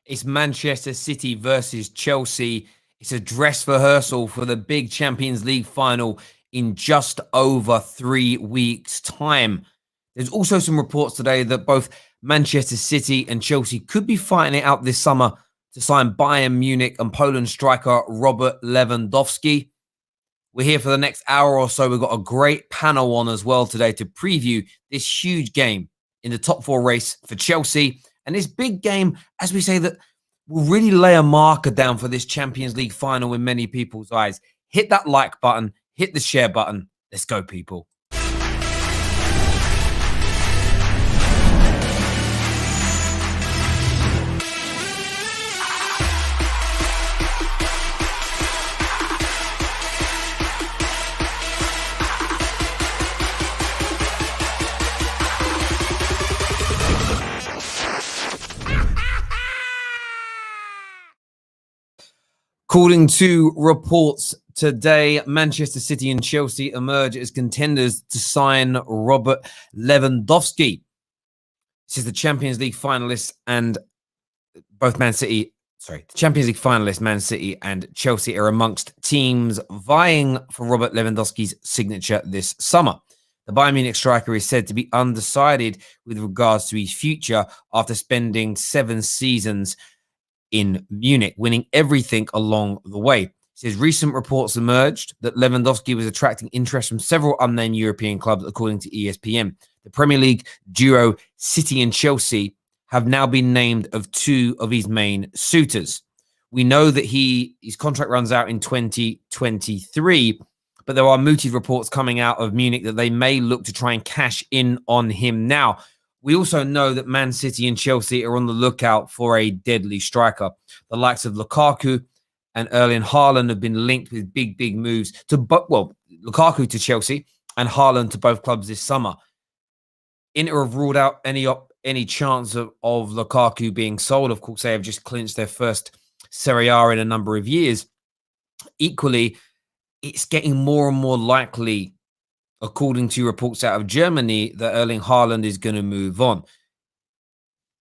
It's Manchester City versus Chelsea. It's a dress rehearsal for the big Champions League final in just over 3 weeks' time. There's also some reports today that both Manchester City and Chelsea could be fighting it out this summer to sign Bayern Munich and Poland striker Robert Lewandowski. We're here for the next hour or so. We've got a great panel on as well today to preview this huge game in the top 4 race for Chelsea. And this big game, as we say, that will really lay a marker down for this Champions League final in many people's eyes. Hit that like button, hit the share button. Let's go, people. According to reports today, Manchester City and Chelsea emerge as contenders to sign Robert Lewandowski. This is the Champions League finalists and the Champions League finalists, Man City and Chelsea, are amongst teams vying for Robert Lewandowski's signature this summer. The Bayern Munich striker is said to be undecided with regards to his future after spending 7 seasons in Munich, winning everything along the way. It says recent reports emerged that Lewandowski was attracting interest from several unnamed European clubs, according to ESPN. The Premier League duo City and Chelsea have now been named of 2 of his main suitors. We know that his contract runs out in 2023, but there are mooted reports coming out of Munich that they may look to try and cash in on him now. We also know that Man City and Chelsea are on the lookout for a deadly striker. The likes of Lukaku and Erling Haaland have been linked with big moves to Lukaku to Chelsea and Haaland to both clubs this summer. Inter have ruled out any chance of Lukaku being sold. Of course, they have just clinched their first Serie A in a number of years. Equally, it's getting more and more likely, according to reports out of Germany, that Erling Haaland is going to move on.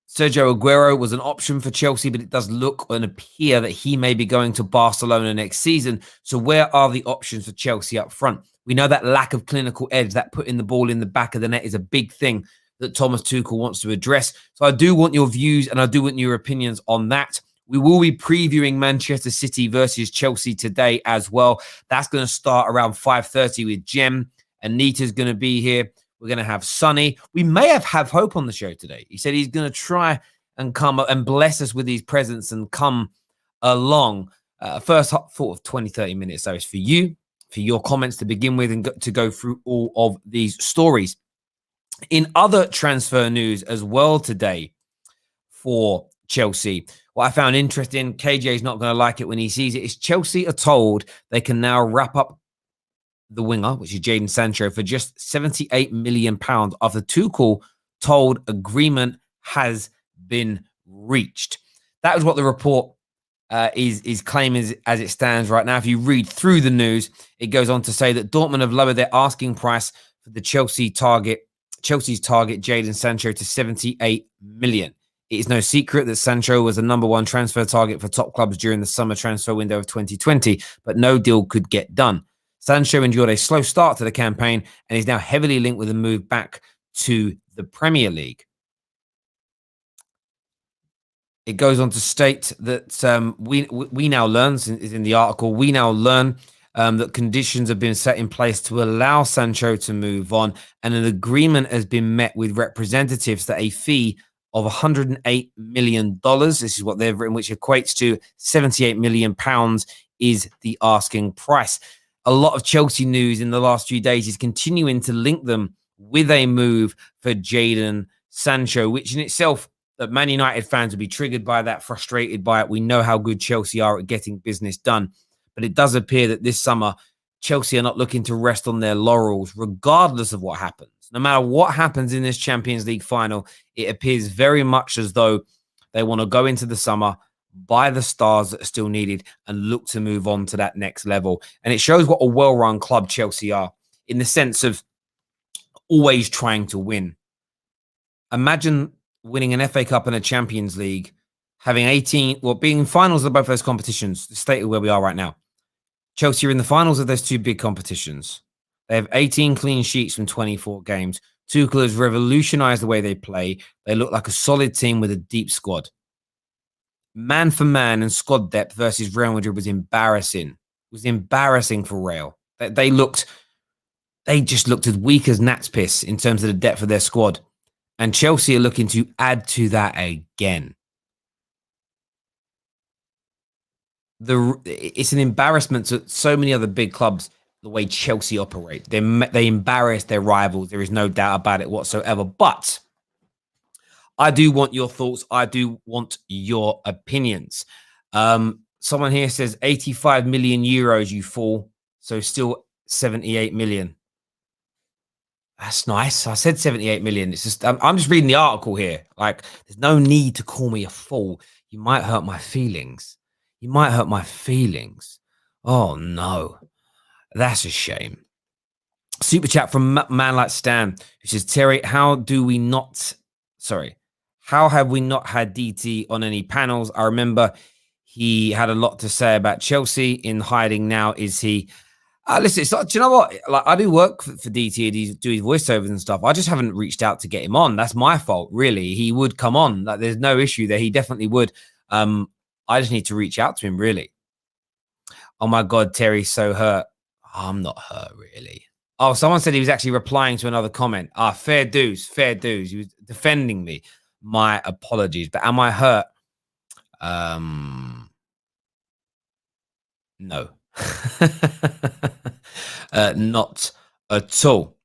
Sergio Aguero was an option for Chelsea, but it does look and appear that he may be going to Barcelona next season. So where are the options for Chelsea up front? We know that lack of clinical edge, that putting the ball in the back of the net, is a big thing that Thomas Tuchel wants to address. So I do want your views and I do want your opinions on that. We will be previewing Manchester City versus Chelsea today as well. That's going to start around 5:30 with Jem. Anita's going to be here. We're going to have Sonny. We may have Hope on the show today. He said he's going to try and come and bless us with his presence and come along. First thought of 20, 30 minutes, though, is for you, for your comments to begin with and to go through all of these stories. In other transfer news as well today for Chelsea, what I found interesting, KJ's not going to like it when he sees it, is Chelsea are told they can now wrap up the winger, which is Jadon Sancho, for just £78 million after Tuchel told agreement has been reached. That is what the report is claiming as it stands right now. If you read through the news, it goes on to say that Dortmund have lowered their asking price for the Chelsea's target Jadon Sancho to £78 million. It is no secret that Sancho was the #1 transfer target for top clubs during the summer transfer window of 2020, but no deal could get done. Sancho endured a slow start to the campaign and is now heavily linked with a move back to the Premier League. It goes on to state that we now learn, is in the article, we now learn that conditions have been set in place to allow Sancho to move on, and an agreement has been met with representatives that a fee of $108 million, this is what they've written, which equates to £78 million, is the asking price. A lot of Chelsea news in the last few days is continuing to link them with a move for Jadon Sancho, which in itself, that Man United fans will be triggered by that, frustrated by it. We know how good Chelsea are at getting business done. But it does appear that this summer, Chelsea are not looking to rest on their laurels, regardless of what happens. No matter what happens in this Champions League final, it appears very much as though they want to go into the summer, buy the stars that are still needed, and look to move on to that next level. And it shows what a well-run club Chelsea are, in the sense of always trying to win. Imagine winning an FA Cup and a Champions League, having 18, well, being in finals of both those competitions, the state of where we are right now. Chelsea are in the finals of those two big competitions. They have 18 clean sheets from 24 games. Tuchel has revolutionized the way they play. They look like a solid team with a deep squad. Man for man and squad depth versus Real Madrid was embarrassing. It was embarrassing for Real. They just looked as weak as gnat's piss in terms of the depth of their squad. And Chelsea are looking to add to that again. It's an embarrassment to so many other big clubs the way Chelsea operate. They embarrass their rivals. There is no doubt about it whatsoever. But I do want your thoughts. I do want your opinions. Someone here says 85 million euros, you fool. So still 78 million. That's nice. I said 78 million. It's just, I'm just reading the article here. Like, there's no need to call me a fool. You might hurt my feelings. You might hurt my feelings. Oh, no. That's a shame. Super chat from Man Like Stan, who says, Terry, how have we not had DT on any panels? I remember he had a lot to say about Chelsea. In hiding now, is he? Listen, it's not, do you know what? Like, I do work for DT and do his voiceovers and stuff. I just haven't reached out to get him on. That's my fault, really. He would come on. Like, there's no issue there. He definitely would. I just need to reach out to him, really. Oh my God, Terry's so hurt. I'm not hurt, really. Oh, someone said he was actually replying to another comment. Fair dues, fair dues. He was defending me. My apologies. But am I hurt? No. Not at all.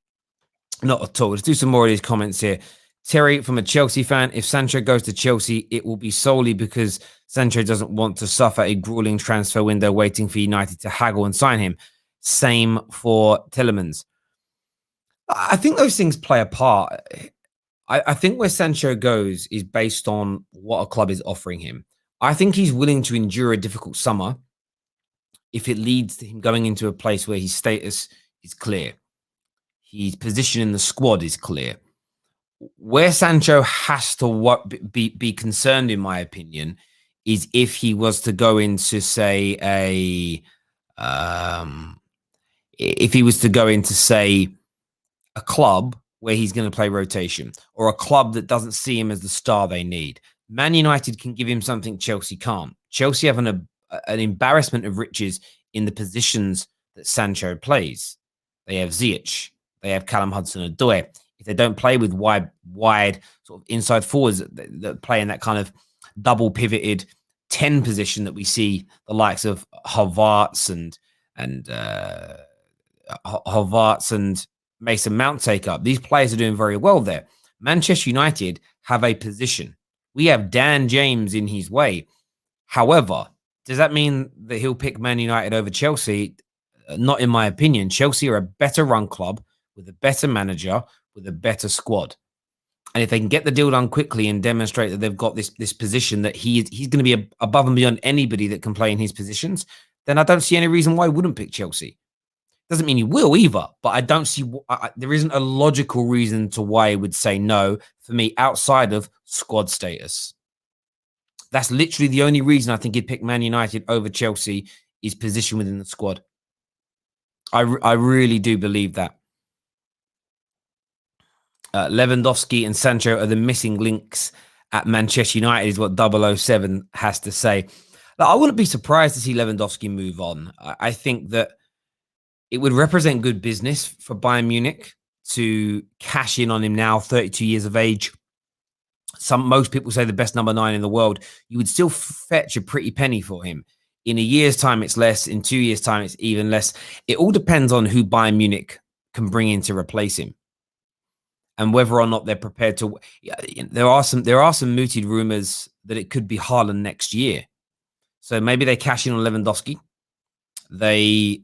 Not at all. Let's do some more of these comments here. Terry, from a Chelsea fan, if Sancho goes to Chelsea, it will be solely because Sancho doesn't want to suffer a grueling transfer window waiting for United to haggle and sign him. Same for Tielemans. I think those things play a part. I think where Sancho goes is based on what a club is offering him. I think he's willing to endure a difficult summer if it leads to him going into a place where his status is clear. His position in the squad is clear. Where Sancho has to be concerned, in my opinion, is if he was to go into, say, a club where he's going to play rotation, or a club that doesn't see him as the star they need. Man United can give him something Chelsea can't. Chelsea have an embarrassment of riches in the positions that Sancho plays. They have Ziyech. They have Callum Hudson-Odoi. If they don't play with wide sort of inside forwards that play in that kind of double pivoted 10 position that we see the likes of Havertz and Mason Mount take up. These players are doing very well there. Manchester United have a position. We have Dan James in his way. However, does that mean that he'll pick Man United over Chelsea? Not in my opinion. Chelsea are a better run club with a better manager, with a better squad. And if they can get the deal done quickly and demonstrate that they've got this position that he's going to be above and beyond anybody that can play in his positions, then I don't see any reason why he wouldn't pick Chelsea. Doesn't mean he will either, but I don't see there isn't a logical reason to why he would say no for me outside of squad status. That's literally the only reason I think he'd pick Man United over Chelsea is position within the squad. I really do believe that. Lewandowski and Sancho are the missing links at Manchester United is what 007 has to say. Now, I wouldn't be surprised to see Lewandowski move on. I think that it would represent good business for Bayern Munich to cash in on him now, 32 years of age. Most people say the best number 9 in the world. You would still fetch a pretty penny for him. In a year's time, it's less. In 2 years' time, it's even less. It all depends on who Bayern Munich can bring in to replace him, and whether or not they're prepared to. There are some mooted rumors that it could be Haaland next year. So maybe they cash in on Lewandowski. They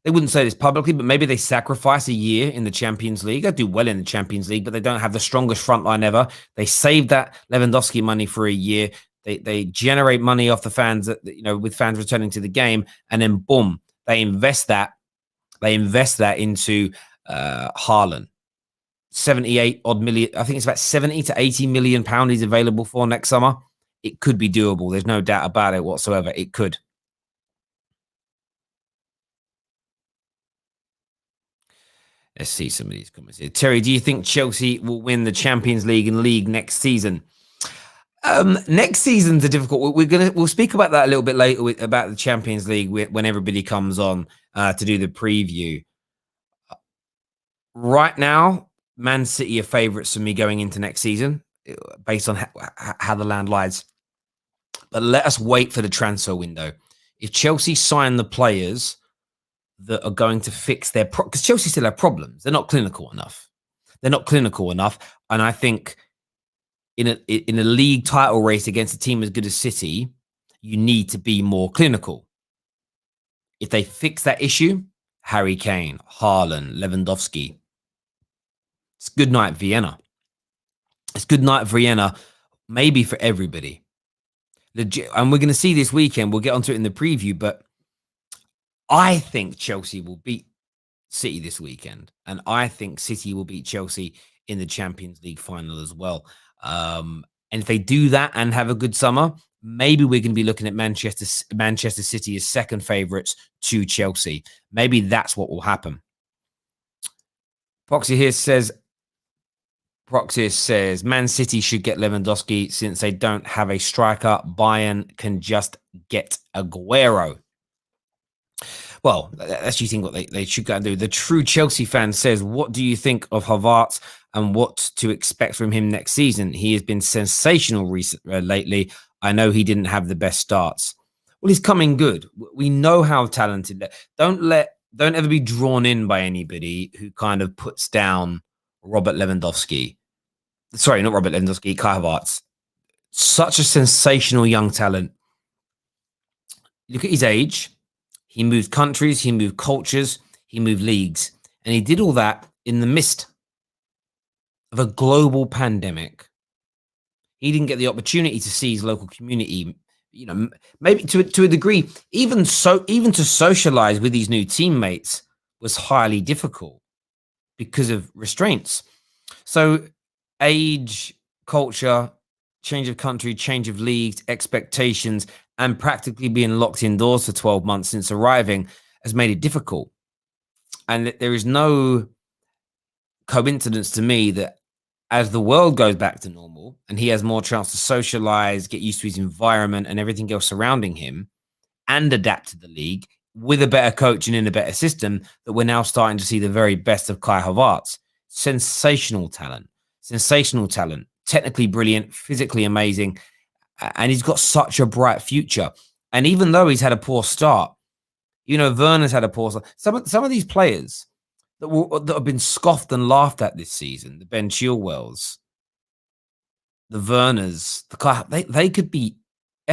wouldn't say this publicly, but maybe they sacrifice a year in the Champions League. They do well in the Champions League, but they don't have the strongest front line ever. They save that Lewandowski money for a year. They generate money off the fans, with fans returning to the game, and then boom, they invest that into Haaland. 78 odd million. I think it's about 70 to 80 million pounds he's available for next summer. It could be doable. There's no doubt about it whatsoever. It could. Let's see some of these comments here. Terry, do you think Chelsea will win the Champions League and League next season? Next season's a difficult. We'll speak about that a little bit later about the Champions League when everybody comes on to do the preview. Right now, Man City are favourites for me going into next season, based on how the land lies. But let us wait for the transfer window. If Chelsea sign the players that are going to fix their because Chelsea still have problems. They're not clinical enough. And I think in a league title race against a team as good as City, you need to be more clinical. If they fix that issue, Harry Kane, Haaland, Lewandowski, it's good night Vienna. It's good night Vienna, maybe for everybody. And we're going to see this weekend. We'll get onto it in the preview, but I think Chelsea will beat City this weekend. And I think City will beat Chelsea in the Champions League final as well. And if they do that and have a good summer, maybe we're going to be looking at Manchester City as second favourites to Chelsea. Maybe that's what will happen. Proxy says, Man City should get Lewandowski since they don't have a striker. Bayern can just get Aguero. Well, that's you think what they should go and do. The true Chelsea fan says, what do you think of Havertz and what to expect from him next season? He has been sensational lately. I know he didn't have the best starts. Well, he's coming good. We know how talented. Don't ever be drawn in by anybody who kind of puts down Robert Lewandowski. Sorry, not Robert Lewandowski, Kai Havertz. Such a sensational young talent. Look at his age. He moved countries, he moved cultures, he moved leagues. And he did all that in the midst of a global pandemic. He didn't get the opportunity to see his local community, maybe to a degree, even to socialize with these new teammates was highly difficult because of restraints. So age, culture, change of country, change of leagues, expectations, and practically being locked indoors for 12 months since arriving has made it difficult. And there is no coincidence to me that as the world goes back to normal and he has more chance to socialize, get used to his environment and everything else surrounding him and adapt to the league with a better coach and in a better system, that we're now starting to see the very best of Kai Havertz. Sensational talent, technically brilliant, physically amazing. And he's got such a bright future. And even though he's had a poor start, Werner's had a poor start. Some of these players that have been scoffed and laughed at this season, the Ben Chilwells, the Werners, they could be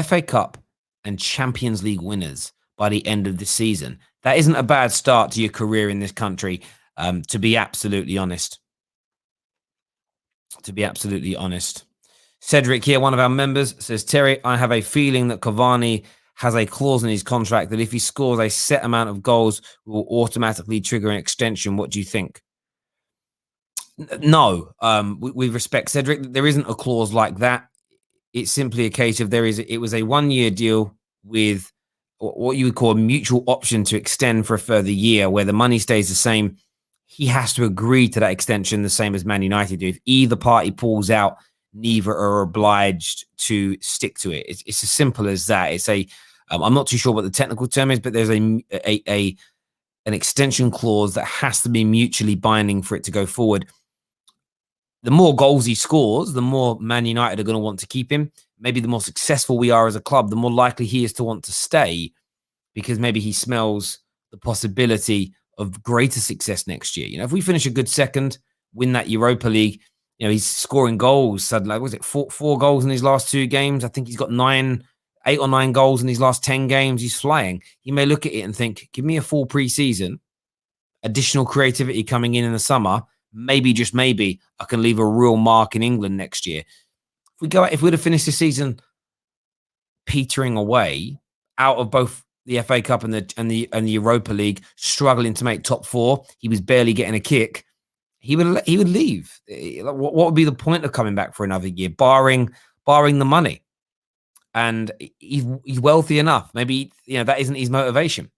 FA Cup and Champions League winners by the end of the season. That isn't a bad start to your career in this country, to be absolutely honest. Cedric here, one of our members, says, Terry, I have a feeling that Cavani has a clause in his contract that if he scores a set amount of goals, will automatically trigger an extension. What do you think? No, we respect Cedric. There isn't a clause like that. It's simply a case of it was a 1-year deal with what you would call a mutual option to extend for a further year, where the money stays the same. He has to agree to that extension the same as Man United do. If either party pulls out, neither are obliged to stick to it. It's as simple as that. It's I'm not too sure what the technical term is, but there's an extension clause that has to be mutually binding for it to go forward. The more goals he scores, the more Man United are going to want to keep him. Maybe the more successful we are as a club, the more likely he is to want to stay, because maybe he smells the possibility of greater success next year. If we finish a good second, win that Europa League, he's scoring goals suddenly. Was it four goals in his last 2 games? I think he's got 8 or 9 goals in his last 10 games. He's flying. He may look at it and think, give me a full preseason, additional creativity coming in the summer. Maybe, just maybe, I can leave a real mark in England next year. If we'd have finished the season petering away out of both the FA Cup and the Europa League, struggling to make top 4, he was barely getting a kick. he would leave. What would be the point of coming back for another year, barring the money? And he's wealthy enough. Maybe that isn't his motivation.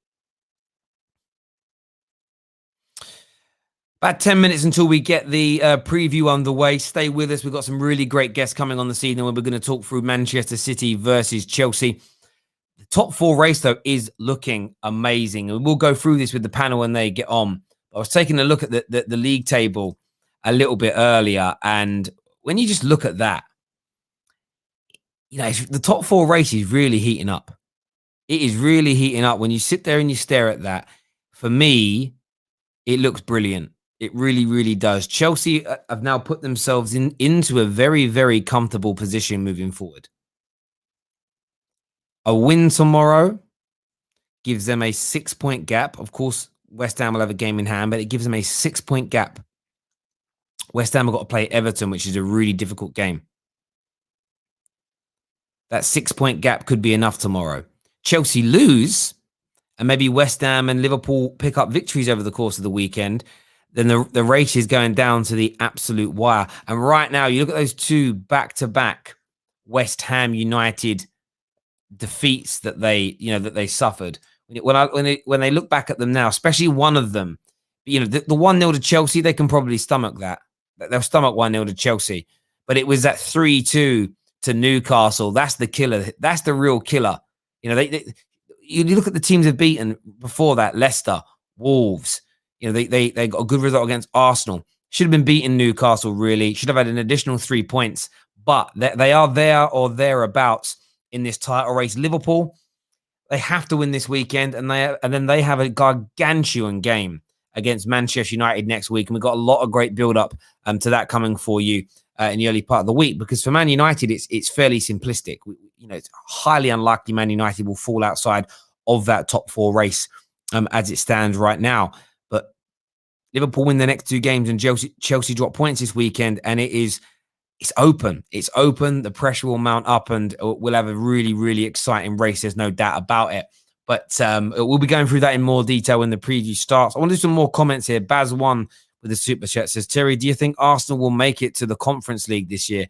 About 10 minutes until we get the preview underway. Stay with us. We've got some really great guests coming on this evening when we're going to talk through Manchester City versus Chelsea. The top 4 race, though, is looking amazing. And we'll go through this with the panel when they get on. I was taking a look at the league table a little bit earlier. And when you just look at that, the top 4 race is really heating up. It is really heating up. When you sit there and you stare at that, for me, it looks brilliant. It really, really does. Chelsea have now put themselves into a very, very comfortable position moving forward. A win tomorrow gives them a 6-point gap. Of course, West Ham will have a game in hand, but it gives them a 6-point gap. West Ham have got to play Everton, which is a really difficult game. That 6-point gap could be enough tomorrow. Chelsea lose, and maybe West Ham and Liverpool pick up victories over the course of the weekend, then the race is going down to the absolute wire. And right now, you look at those 2 back-to-back West Ham United defeats that they suffered. When they look back at them now, especially one of them, the 1-0 to Chelsea, they can probably stomach that. They'll stomach 1-0 to Chelsea. But it was that 3-2 to Newcastle. That's the killer. That's the real killer. You look at the teams they've beaten before that: Leicester, Wolves. They got a good result against Arsenal. Should have been beating Newcastle, really. Should have had an additional 3 points. But they are there or thereabouts in this title race. Liverpool, they have to win this weekend, and then they have a gargantuan game against Manchester United next week. And we've got a lot of great build-up to that coming for you in the early part of the week. Because for Man United, it's fairly simplistic. It's highly unlikely Man United will fall outside of that top 4 race as it stands right now. But Liverpool win the next 2 games, and Chelsea drop points this weekend, and it's open. It's open. The pressure will mount up, and we'll have a really, really exciting race. There's no doubt about it. But we'll be going through that in more detail when the preview starts. I want to do some more comments here. Baz1 with the super chat says, Terry, do you think Arsenal will make it to the Conference League this year?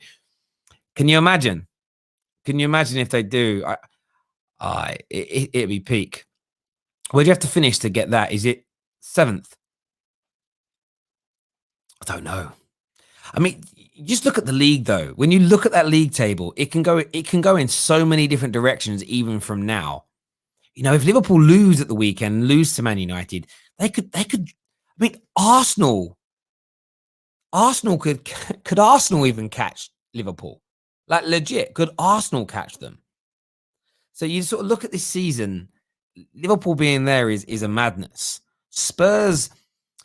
Can you imagine? Can you imagine if they do? It'd be peak. Where do you have to finish to get that? Is it 7th? I don't know. I mean, just look at the league, though. When you look at that league table, it can go in so many different directions, even from now. If Liverpool lose at the weekend, lose to Man United, they could. I mean, Arsenal could Arsenal even catch Liverpool? Like, legit, could Arsenal catch them? So you sort of look at this season, Liverpool being there is a madness. Spurs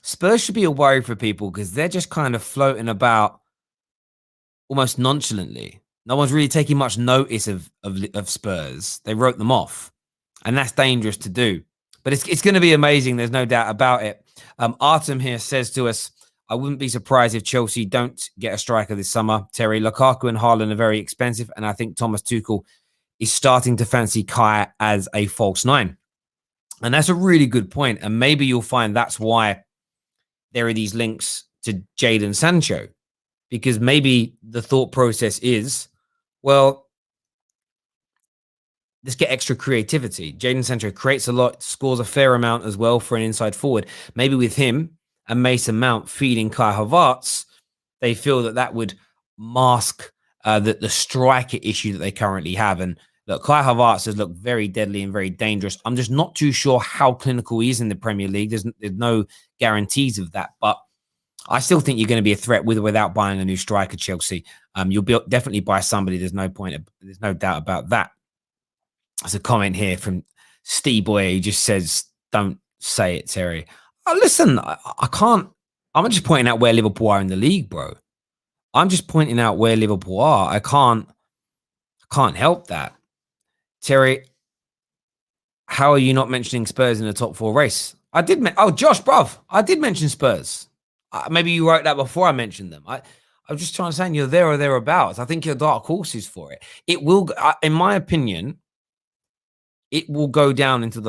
should be a worry for people because they're just kind of floating about almost nonchalantly. No one's really taking much notice of Spurs. They wrote them off, and that's dangerous to do. But it's going to be amazing. There's no doubt about it. Artem here says to us, I wouldn't be surprised if Chelsea don't get a striker this summer. Terry, Lukaku and Haaland are very expensive, and I think Thomas Tuchel is starting to fancy Kai as a false 9. And that's a really good point. And maybe you'll find that's why there are these links to Jadon Sancho, because maybe the thought process is, well, let's get extra creativity. Jadon Sancho creates a lot, scores a fair amount as well for an inside forward. Maybe with him and Mason Mount feeding Kai Havertz, they feel that would mask the striker issue that they currently have. And look, Kai Havertz has looked very deadly and very dangerous. I'm just not too sure how clinical he is in the Premier League. There's no guarantees of that, but I still think you're going to be a threat with or without buying a new striker, Chelsea. You'll definitely buy somebody. There's no doubt about that. There's a comment here from Steve Boy who just says, don't say it, Terry. Oh, listen, I can't. I'm just pointing out where Liverpool are in the league, bro. I'm just pointing out where Liverpool are. I can't help that. Terry, how are you not mentioning Spurs in the top 4 race? I did. Josh, bruv, I did mention Spurs. Maybe you wrote that before I mentioned them. I'm just trying to say you're there or thereabouts. I think you're dark horses for it. It will, in my opinion, it will go down into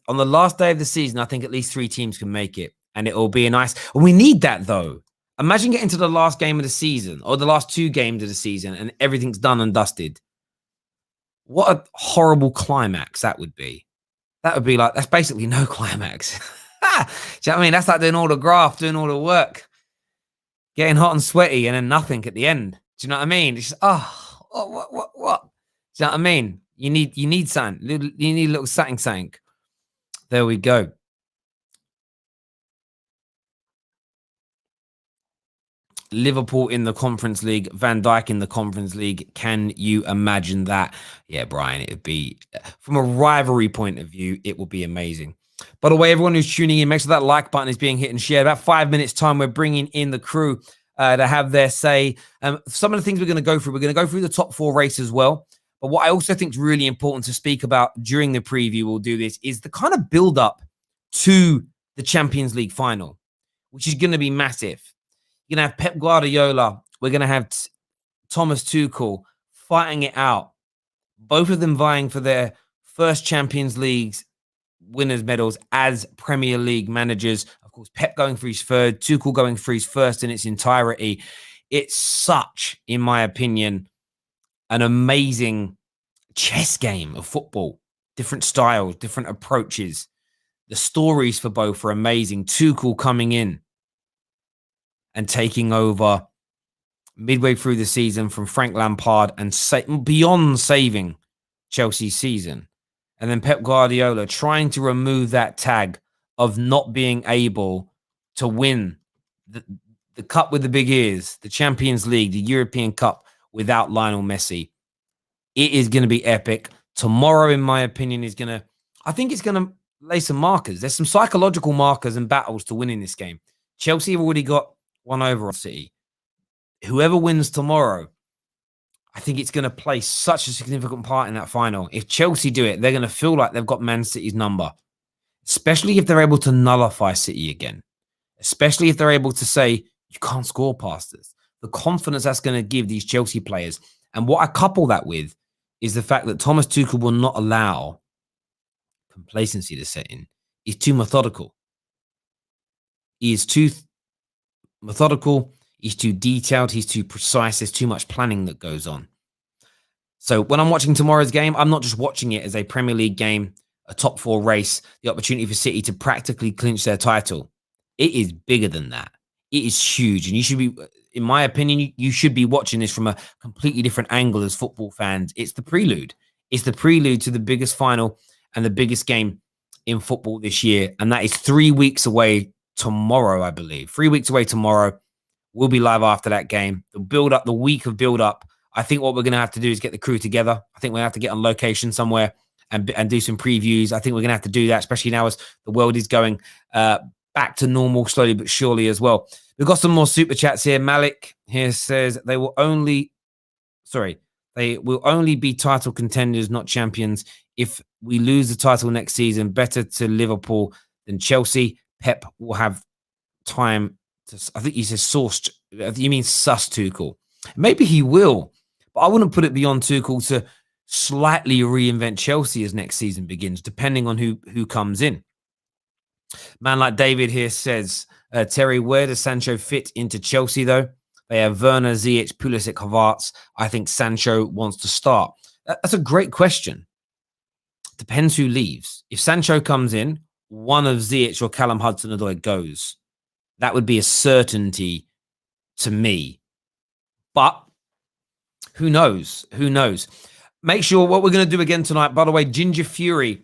on the last day of the season. I think at least 3 teams can make it. and it'll be a nice. We need that though. Imagine getting to the last game of the season or the last 2 games of the season, and everything's done and dusted. What a horrible climax that would be. That would be like, that's basically no climax. Do you know what I mean? That's like doing all the graft, doing all the work, getting hot and sweaty, and then nothing at the end. Do you know what I mean? It's just, what? Do you know what I mean? You need something. You need a little something. There we go. Liverpool in the Conference League, Van Dijk in the Conference League. Can you imagine that? Yeah, Brian, it would be, from a rivalry point of view, it would be amazing. By the way, everyone who's tuning in, make sure that like button is being hit and shared. About 5 minutes time, we're bringing in the crew to have their say. Some of the things we're going to go through, we're going to go through the top 4 race as well. But what I also think is really important to speak about during the preview, we'll do this, is the kind of build-up to the Champions League final, which is going to be massive. You're going to have Pep Guardiola. We're going to have Thomas Tuchel fighting it out. Both of them vying for their first Champions League winners' medals as Premier League managers. Of course, Pep going for his third, Tuchel going for his first in its entirety. It's such, in my opinion, an amazing chess game of football. Different styles, different approaches. The stories for both are amazing. Tuchel coming in and taking over midway through the season from Frank Lampard and beyond saving Chelsea's season. And then Pep Guardiola trying to remove that tag of not being able to win the cup with the big ears, the Champions League, the European Cup without Lionel Messi. It is going to be epic. Tomorrow, in my opinion, I think it's going to lay some markers. There's some psychological markers and battles to win in this game. Chelsea have already got one over on City. Whoever wins tomorrow, I think it's going to play such a significant part in that final. If Chelsea do it, they're going to feel like they've got Man City's number, especially if they're able to nullify City again, especially if they're able to say, you can't score past us. The confidence that's going to give these Chelsea players. And what I couple that with is the fact that Thomas Tuchel will not allow complacency to set in. He's too methodical. He is too methodical. He's too detailed. He's too precise. There's too much planning that goes on. So when I'm watching tomorrow's game, I'm not just watching it as a Premier League game, a top 4 race, the opportunity for City to practically clinch their title. It is bigger than that. It is huge. And you should be, in my opinion, you should be watching this from a completely different angle as football fans. It's the prelude. It's the prelude to the biggest final and the biggest game in football this year. And that is 3 weeks away tomorrow, I believe. 3 weeks away tomorrow. We'll be live after that game. The week of build up. I think what we're going to have to do is get the crew together. I think we're going to have to get on location somewhere and do some previews. I think we're going to have to do that, especially now as the world is going back to normal slowly but surely as well. We've got some more super chats here. Malik here says they will only be title contenders, not champions. If we lose the title next season, better to Liverpool than Chelsea. Pep will have time to, I think he says sourced. You mean sus Tuchel. Maybe he will, but I wouldn't put it beyond Tuchel to slightly reinvent Chelsea as next season begins, depending on who comes in. Man like David here says, Terry, where does Sancho fit into Chelsea, though? They have Werner, Ziyech, Pulisic, Havertz. I think Sancho wants to start. That's a great question. Depends who leaves. If Sancho comes in, one of Ziyech or Callum Hudson-Odoi goes. That would be a certainty to me. But who knows? Who knows? Make sure what we're going to do again tonight, by the way, Ginger Fury,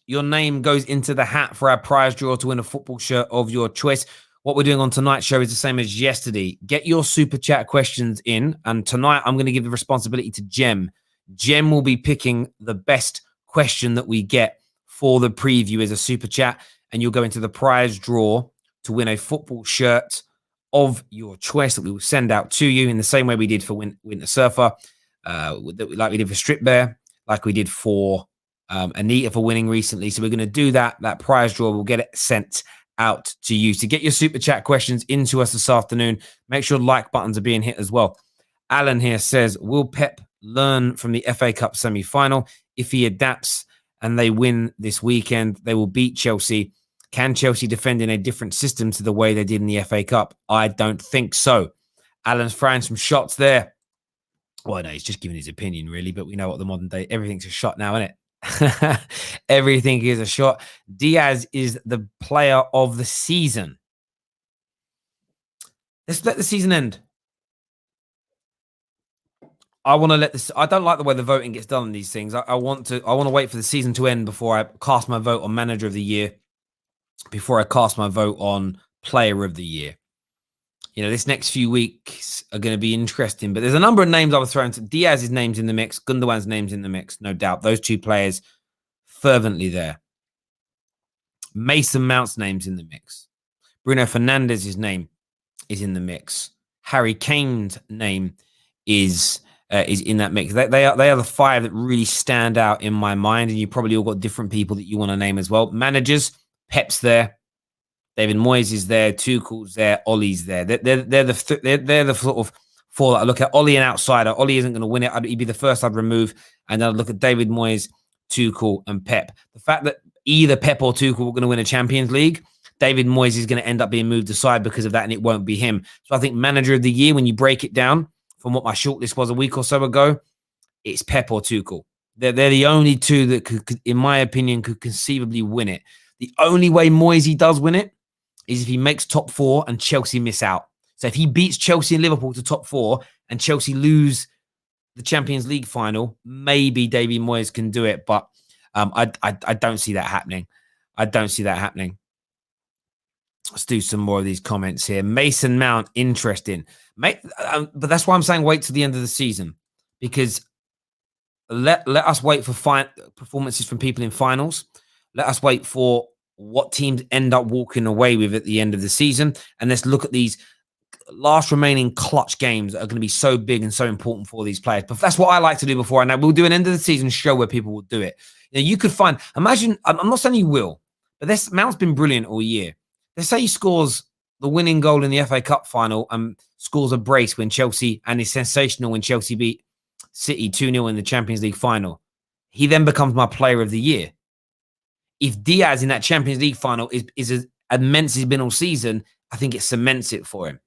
your name goes into the hat for our prize draw to win a football shirt of your choice. What we're doing on tonight's show is the same as yesterday. Get your super chat questions in. And tonight, I'm going to give the responsibility to Jem. Jem will be picking the best question that we get for the preview as a super chat. And you'll go into the prize draw to win a football shirt of your choice that we will send out to you in the same way we did for Winter Surfer, like we did for Strip Bear, like we did for Anita for winning recently. So we're going to do that. That prize draw, we'll get it sent out to you. To get your super chat questions into us this afternoon, make sure like buttons are being hit as well. Alan here says, will Pep learn from the FA Cup semi-final? If he adapts and they win this weekend, they will beat Chelsea. Can Chelsea defend in a different system to the way they did in the FA Cup? I don't think so. Alan's throwing some shots there. Well, no, he's just giving his opinion, really, but we know what the modern day, everything's a shot now, isn't it? Everything is a shot. Diaz is the player of the season. Let's let the season end. I want to let this. I don't like the way the voting gets done on these things. I want to wait for the season to end before I cast my vote on Manager of the Year, before I cast my vote on Player of the Year. You know, this next few weeks are going to be interesting, but there's a number of names I was throwing. Diaz's name's in the mix. Gundogan's name's in the mix, no doubt. Those two players fervently there. Mason Mount's name's in the mix. Bruno Fernandes's name is in the mix. Harry Kane's name is in that mix. They are the five that really stand out in my mind, and you probably all got different people that you want to name as well. Managers, Pep's there. David Moyes is there, Tuchel's there, Ollie's there. They're the sort of four that I look at. Ollie, an outsider. Ollie isn't going to win it. He'd be the first I'd remove. And then I'd look at David Moyes, Tuchel, and Pep. The fact that either Pep or Tuchel were going to win a Champions League, David Moyes is going to end up being moved aside because of that, and it won't be him. So I think Manager of the Year, when you break it down from what my shortlist was a week or so ago, it's Pep or Tuchel. They're the only two that could, in my opinion, could conceivably win it. The only way Moyes does win it is if he makes top four and Chelsea miss out. So if he beats Chelsea and Liverpool to top four and Chelsea lose the Champions League final, maybe David Moyes can do it. But I don't see that happening. I don't see that happening. Let's do some more of these comments here. Mason Mount, interesting. But that's why I'm saying wait till the end of the season, because let us wait for performances from people in finals. Let us wait for what teams end up walking away with at the end of the season. And let's look at these last remaining clutch games that are going to be so big and so important for these players. But that's what I like to do before. And we'll do an end of the season show where people will do it. You know, you could find, imagine, I'm not saying you will, but Mount's been brilliant all year. Let's say he scores the winning goal in the FA Cup final and scores a brace when Chelsea, and is sensational when Chelsea beat City 2-0 in the Champions League final. He then becomes my player of the year. If Diaz in that Champions League final is as immense as he's been all season, I think it cements it for him.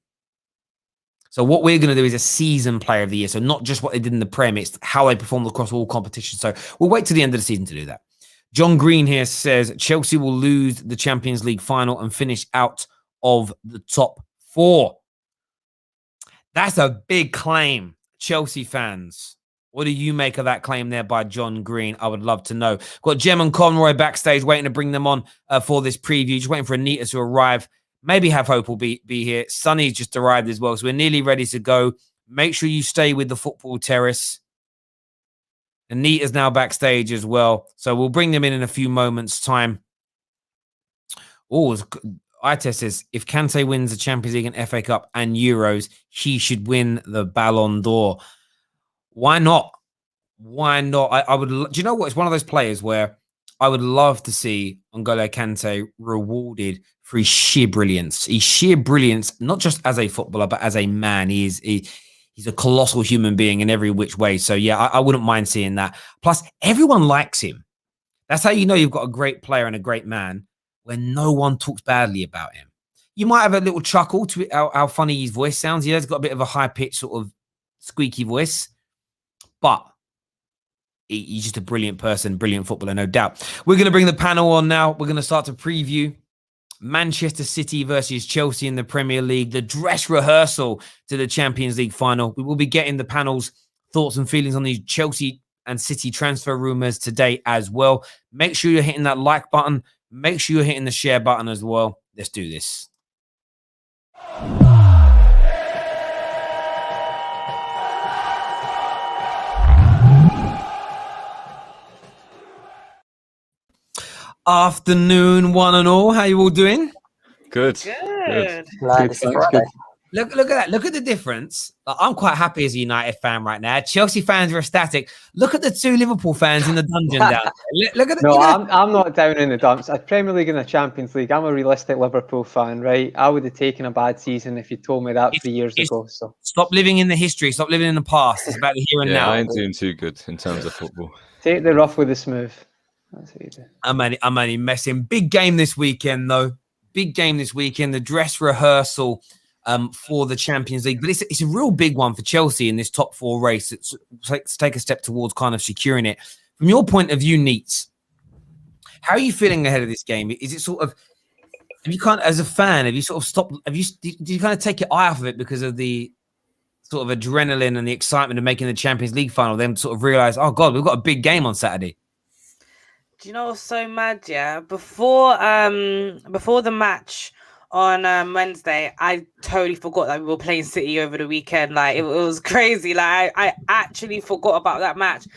So what we're going to do is a season player of the year. So not just what they did in the Prem, it's how they performed across all competitions. So we'll wait till the end of the season to do that. John Green here says Chelsea will lose the Champions League final and finish out of the top four. That's a big claim, Chelsea fans. What do you make of that claim there by John Green? I would love to know. Got Jem and Conroy backstage waiting to bring them on for this preview. Just waiting for Anita to arrive. Maybe Have Hope will be here. Sonny's just arrived as well, so we're nearly ready to go. Make sure you stay with the Football Terrace. Anita's now backstage as well, so we'll bring them in a few moments' time. Oh, Itest says, if Kante wins the Champions League and FA Cup and Euros, he should win the Ballon d'Or. Why not? Why not? I would. Do you know what? It's one of those players where I would love to see N'Golo Kante rewarded for his sheer brilliance. His sheer brilliance, not just as a footballer, but as a man. He's a colossal human being in every which way. So, yeah, I wouldn't mind seeing that. Plus, everyone likes him. That's how you know you've got a great player and a great man, when no one talks badly about him. You might have a little chuckle to how funny his voice sounds. He's got a bit of a high-pitched sort of squeaky voice. But he's just a brilliant person, brilliant footballer, no doubt. We're going to bring the panel on now. We're going to start to preview Manchester City versus Chelsea in the Premier League, the dress rehearsal to the Champions League final. We will be getting the panel's thoughts and feelings on these Chelsea and City transfer rumours today as well. Make sure you're hitting that like button. Make sure you're hitting the share button as well. Let's do this. Afternoon, one and all. How you all doing? Good. Glad it's Friday. Look at that. Look at the difference. I'm quite happy as a United fan right now. Chelsea fans are ecstatic. Look at the two Liverpool fans in the dungeon down there. Look at No, I'm not down in the dumps. A Premier League and a Champions League. I'm a realistic Liverpool fan, right? I would have taken a bad season if you told me that 3 years ago. So stop living in the history. Stop living in the past. It's about the here and now. I ain't doing too good in terms of football. Take the rough with the smooth. That's what you do. I'm only messing. Big game this weekend, though. Big game this weekend. The dress rehearsal for the Champions League. But it's a real big one for Chelsea in this top 4 race. Let's take a step towards kind of securing it. From your point of view, Neats, how are you feeling ahead of this game? Is it sort of, have you kind of, as a fan, have you sort of stopped, did you kind of take your eye off of it because of the sort of adrenaline and the excitement of making the Champions League final, then sort of realize, oh God, we've got a big game on Saturday? Do you know what's so mad? Yeah, before the match on Wednesday, I totally forgot that we were playing City over the weekend. Like it was crazy. Like I actually forgot about that match.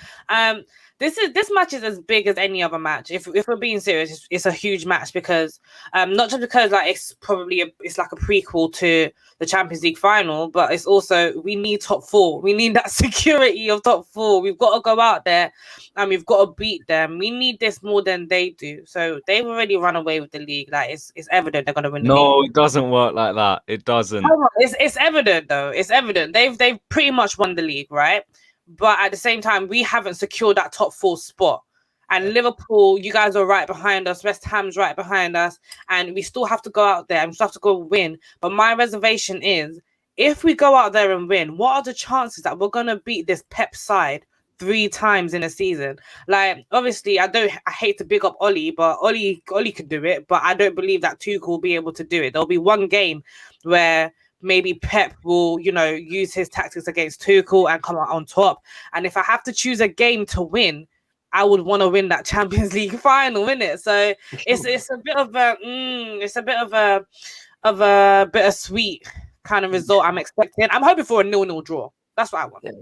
This match is as big as any other match. If we're being serious, it's a huge match because not just because like it's probably it's like a prequel to the Champions League final, but it's also we need top 4. We need that security of top 4. We've got to go out there and we've got to beat them. We need this more than they do. So they've already run away with the league. Like it's evident they're going to win the league. No, it doesn't work like that. It doesn't. It's evident though. It's evident. They've pretty much won the league, right? But at the same time, we haven't secured that top 4 spot. And Liverpool, you guys are right behind us. West Ham's right behind us. And we still have to go out there and we still have to go win. But my reservation is, if we go out there and win, what are the chances that we're going to beat this Pep side 3 times in a season? Like, obviously, I hate to big up Oli, but Oli could do it. But I don't believe that Tuchel will be able to do it. There'll be one game where maybe Pep will, use his tactics against Tuchel and come out on top. And if I have to choose a game to win, I would want to win that Champions League final, innit? So it's a bit of a bittersweet kind of result I'm expecting. I'm hoping for a 0-0 draw. That's what I want. Yeah.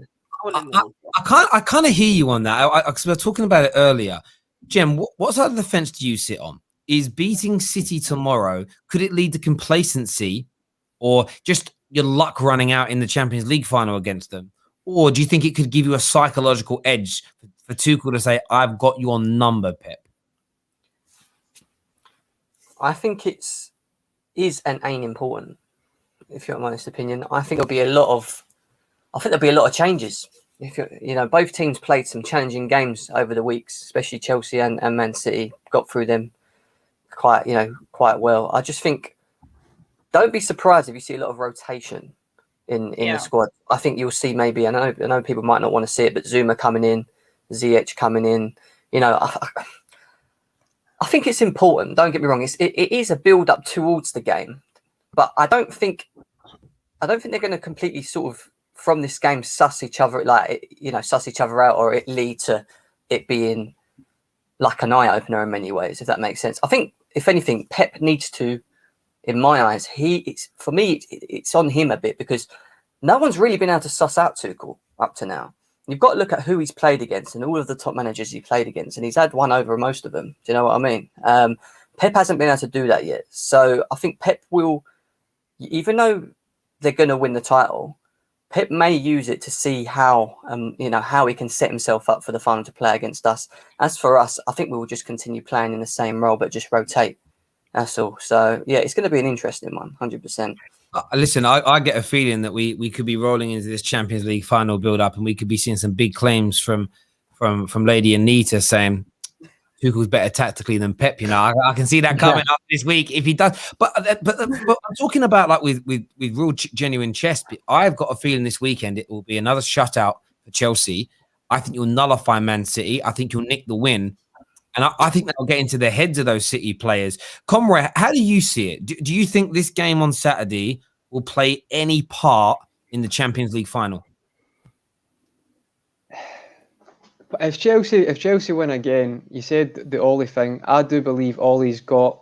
I kind of hear you on that. Because we were talking about it earlier. Jem, what side of the fence do you sit on? Is beating City tomorrow, could it lead to complacency or just your luck running out in the Champions League final against them? Or do you think it could give you a psychological edge for Tuchel to say, I've got you on number, Pep? I think is and ain't important, if you're my honest opinion. I think there'll be a lot of changes. If both teams played some challenging games over the weeks, especially Chelsea and Man City, got through them quite well. I just think don't be surprised if you see a lot of rotation in the squad. I think you'll see maybe, I know people might not want to see it, but Zuma coming in, Ziyech coming in. I think it's important. Don't get me wrong. It is a build up towards the game, but I don't think they're going to completely sort of from this game suss each other out, or it lead to it being like an eye opener in many ways, if that makes sense. I think if anything, Pep needs to, in my eyes, it's on him a bit because no one's really been able to suss out Tuchel up to now. You've got to look at who he's played against and all of the top managers he played against, and he's had one over most of them. Do you know what I mean? Pep hasn't been able to do that yet. So I think Pep will, even though they're going to win the title, Pep may use it to see how he can set himself up for the final to play against us. As for us, I think we will just continue playing in the same role, but just rotate. That's all. So yeah, it's going to be an interesting one, 100%. Listen, I get a feeling that we could be rolling into this Champions League final build-up, and we could be seeing some big claims from Lady Anita saying Tuchel's better tactically than Pep. I can see that coming up this week if he does. But I'm talking about like with real genuine chess. I've got a feeling this weekend it will be another shutout for Chelsea. I think you'll nullify Man City. I think you'll nick the win. And I think that'll get into the heads of those City players. Comrade, how do you see it? Do you think this game on Saturday will play any part in the Champions League final? If Chelsea win again, you said the Ole thing. I do believe Ole's got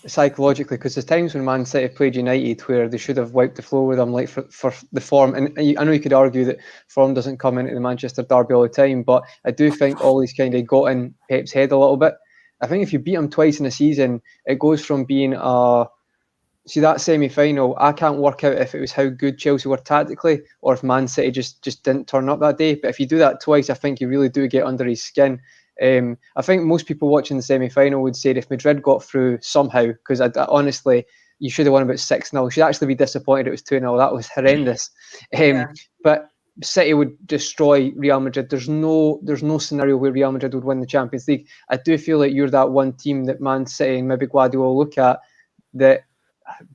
psychologically, because there's times when Man City played United where they should have wiped the floor with them, like for the form. And I know you could argue that form doesn't come into the Manchester derby all the time, but I do think Ole's kind of got in Pep's head a little bit. I think if you beat him twice in a season, it goes from being see that semi-final, I can't work out if it was how good Chelsea were tactically or if Man City just didn't turn up that day. But if you do that twice, I think you really do get under his skin. I think most people watching the semi-final would say if Madrid got through somehow, because I honestly, you should have won about 6-0. You should actually be disappointed it was 2-0. That was horrendous. But City would destroy Real Madrid. There's no scenario where Real Madrid would win the Champions League. I do feel like you're that one team that Man City and maybe Guardiola look at, that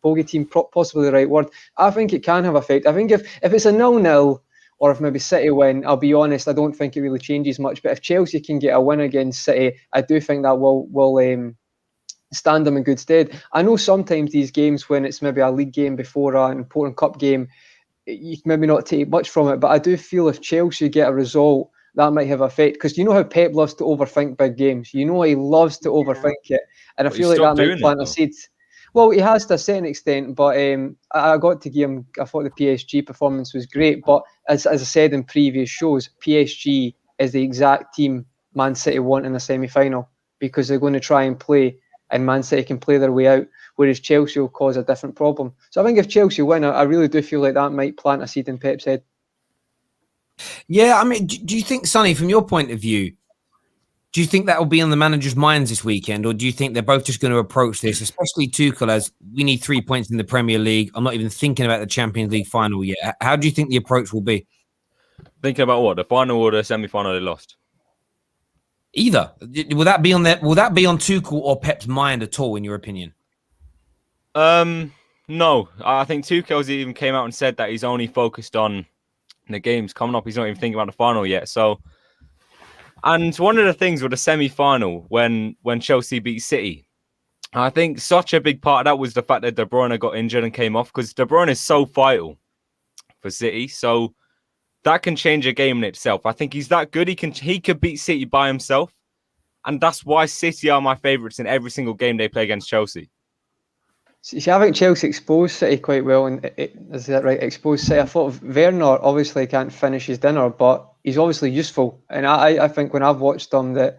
bogey team, possibly the right word. I think it can have effect. I think if it's a 0-0, or if maybe City win, I'll be honest, I don't think it really changes much. But if Chelsea can get a win against City, I do think that will stand them in good stead. I know sometimes these games, when it's maybe a league game before an important cup game, you can maybe not take much from it, but I do feel if Chelsea get a result, that might have effect. Because you know how Pep loves to overthink big games. You know he loves to overthink it, and I feel like that might plant a seed. Well, he has to a certain extent, but I got to give him. I thought the PSG performance was great, but as I said in previous shows, PSG is the exact team Man City want in the semi-final, because they're going to try and play, and Man City can play their way out, whereas Chelsea will cause a different problem. So I think if Chelsea win, I really do feel like that might plant a seed in Pep's head. Yeah, I mean, do you think, Sonny, from your point of view, do you think that will be on the manager's minds this weekend, or do you think they're both just going to approach this, especially Tuchel, as we need 3 points in the Premier League? I'm not even thinking about the Champions League final yet. How do you think the approach will be? Thinking about what, the final or the semi-final they lost? Either. Will that be on Tuchel or Pep's mind at all, in your opinion? No. I think Tuchel's even came out and said that he's only focused on the games coming up. He's not even thinking about the final yet. So, and one of the things with the semi-final, when Chelsea beat City, I think such a big part of that was the fact that De Bruyne got injured and came off, because De Bruyne is so vital for City. So that can change a game in itself. I think he's that good. He could beat City by himself. And that's why City are my favourites in every single game they play against Chelsea. See, I think Chelsea exposed City quite well, and is that right? Exposed City. I thought Werner obviously can't finish his dinner, but he's obviously useful. And I think when I've watched them, that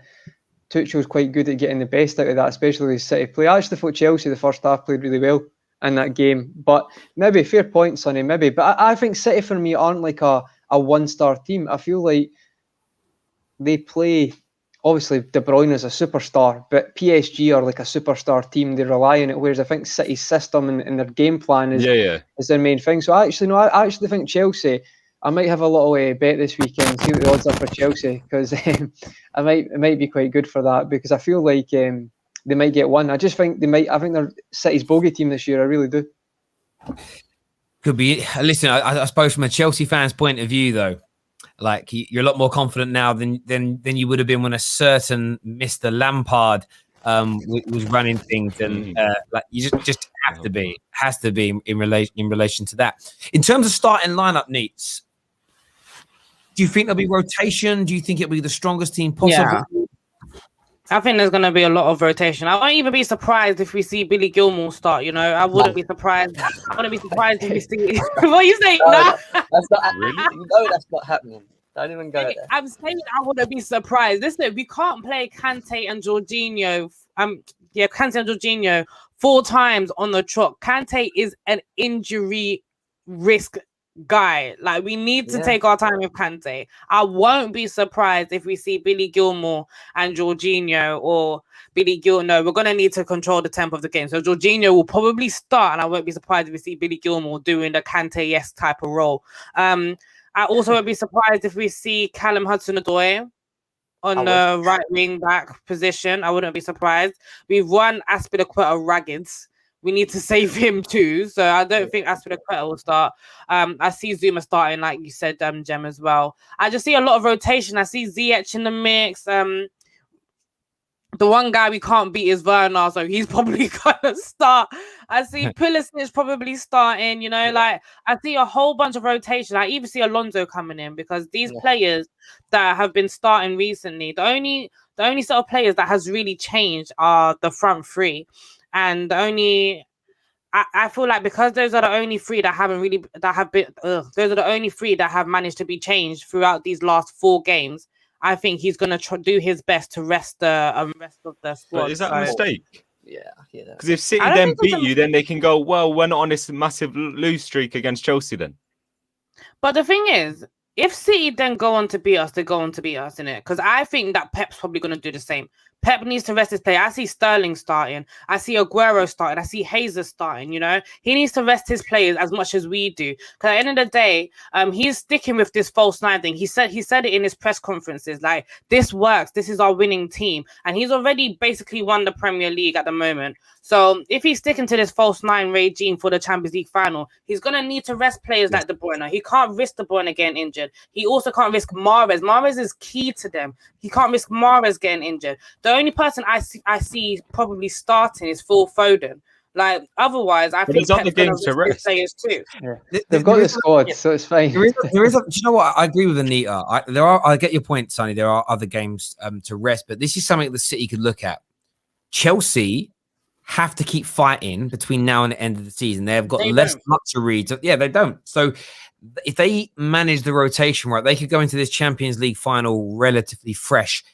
Tuchel's quite good at getting the best out of that, especially with City play. I actually thought Chelsea the first half played really well in that game, but maybe fair point, Sonny, maybe. But I think City for me aren't like a one-star team. I feel like they play. Obviously, De Bruyne is a superstar, but PSG are like a superstar team. They rely on it, whereas I think City's system and their game plan is their main thing. So I actually think Chelsea, I might have a little bet this weekend, see what the odds are for Chelsea, because it might be quite good for that, because I feel like they might get one. I just think they might. I think they're City's bogey team this year. I really do. Could be. Listen, I suppose from a Chelsea fan's point of view, though, like you're a lot more confident now than you would have been when a certain Mr. Lampard was running things, and like you just has to be in relation to that. In terms of starting lineup needs, do you think there'll be rotation? Do you think it'll be the strongest team possible? Yeah. I think there's going to be a lot of rotation. I won't even be surprised if we see Billy Gilmour start. You know, I wouldn't be surprised. I wouldn't be surprised if we see. What are you saying? No, that's not really. You know that's not happening. Don't even go there. I'm saying I wouldn't be surprised. Listen, we can't play Kante and Jorginho. Kante and Jorginho 4 times on the trot. Kante is an injury risk guy. Like, we need to take our time with Kante. I won't be surprised if we see Billy Gilmour and Jorginho, or Billy Gilmour. No, we're going to need to control the tempo of the game. So Jorginho will probably start, and I won't be surprised if we see Billy Gilmour doing the Kante-esque type of role. I also won't be surprised if we see Callum Hudson-Odoi on the right wing back position. I wouldn't be surprised. We've run Aspilicueta ragged. We need to save him too. So I don't think Aspilicueta will start. I see Zuma starting, like you said, Jem, as well. I just see a lot of rotation. I see Ziyech in the mix. The one guy we can't beat is Werner, so he's probably gonna start. I see Pulisic probably starting. You know, like I see a whole bunch of rotation. I even see Alonso coming in, because these players that have been starting recently, the only set of players that has really changed are the front three, and I feel like because those are the only three that those are the only three that have managed to be changed throughout these last 4 games. I think he's going to do his best to rest the rest of the squad. But is that a mistake? Yeah, I hear that. Because if City then beat you, then they can go, well, we're not on this massive lose streak against Chelsea then. But the thing is, if City then go on to beat us, they go on to beat us, innit? Because I think that Pep's probably going to do the same. Pep needs to rest his player. I see Sterling starting. I see Aguero starting. I see Jesus starting. He needs to rest his players as much as we do. Because at the end of the day, he's sticking with this false nine thing. He said it in his press conferences. Like, this works. This is our winning team, and he's already basically won the Premier League at the moment. So if he's sticking to this false nine regime for the Champions League final, he's gonna need to rest players like De Bruyne. He can't risk De Bruyne getting injured. He also can't risk Mahrez. Mahrez is key to them. He can't risk Mahrez getting injured. The only person I see probably starting is Phil Foden. Like, otherwise, I think other games to rest. Players too. Yeah. They've got the squad, so it's fine. Do you know what? I agree with Anita. I get your point, Sonny. There are other games to rest, but this is something the City could look at. Chelsea have to keep fighting between now and the end of the season. They've got less luxury. They don't. So if they manage the rotation right, they could go into this Champions League final relatively fresh.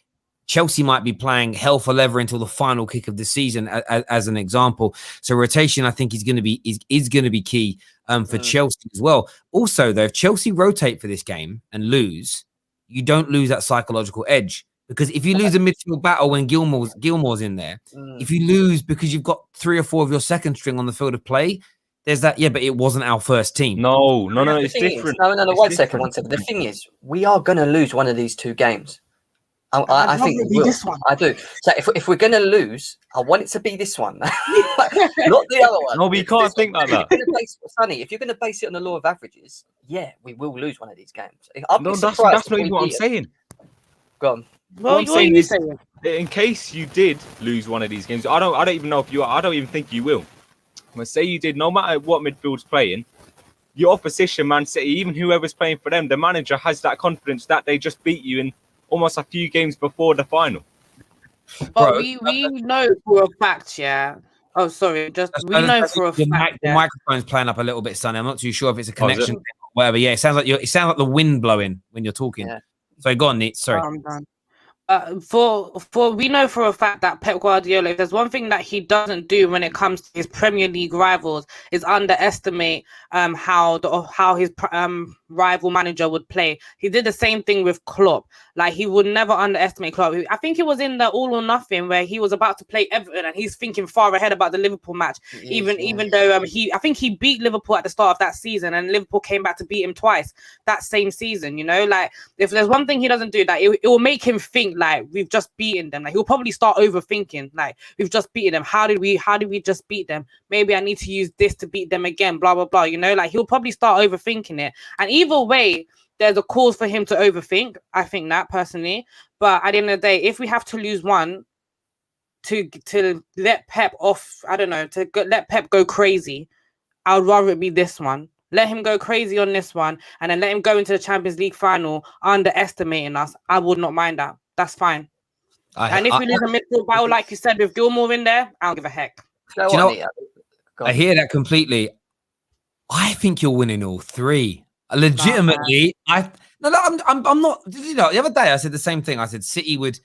Chelsea might be playing hell for leather until the final kick of the season, as an example. So rotation, I think, is going to be key for Chelsea as well. Also, though, if Chelsea rotate for this game and lose, you don't lose that psychological edge. Because if you lose a midfield battle when Gilmore's in there, if you lose because you've got 3 or 4 of your second string on the field of play, there's that. Yeah, but it wasn't our first team. No, it's different. No. One second. The thing is, we are going to lose one of these 2 games. I think we will. This one. I do. So if we're going to lose, I want it to be this one, not the other one. No, but you can't think like that. Sonny, if you're going to base it on the law of averages, yeah, we will lose one of these games. That's not even what I'm saying. Go on. Well, what I'm saying is, in case you did lose one of these games, I don't even know if you are. I don't even think you will. But say you did, no matter what midfield's playing, your opposition, Man City, even whoever's playing for them, the manager has that confidence that they just beat you in almost a few games before the final. But we know for a fact, yeah. Oh, sorry. We know for a fact. The microphone's playing up a little bit, Sonny. I'm not too sure if it's a connection thing or whatever. Yeah, it sounds like the wind blowing when you're talking. Yeah. So go on, Nate. Sorry. I'm done. We know for a fact that Pep Guardiola, if there's one thing that he doesn't do when it comes to his Premier League rivals, is underestimate how his rival manager would play. He did the same thing with Klopp. Like, he would never underestimate Klopp. I think it was in the All or Nothing where he was about to play Everton and he's thinking far ahead about the Liverpool match. Even though I think he beat Liverpool at the start of that season and Liverpool came back to beat him twice that same season. Like, if there's one thing he doesn't do, that it will make him think like we've just beaten them. Like, he'll probably start overthinking, like, we've just beaten them. How did we just beat them? Maybe I need to use this to beat them again, blah blah blah. Like, he'll probably start overthinking it. And either way, there's a cause for him to overthink. I think that personally. But at the end of the day, if we have to lose one to let Pep off, I don't know, let Pep go crazy, I'd rather it be this one. Let him go crazy on this one and then let him go into the Champions League final underestimating us. I would not mind that. That's fine. And if we lose a midfield battle, like you said, with Gilmore in there, I don't give a heck. I hear that completely. I think you're winning all 3. Legitimately, I'm not. The other day I said the same thing. I said City would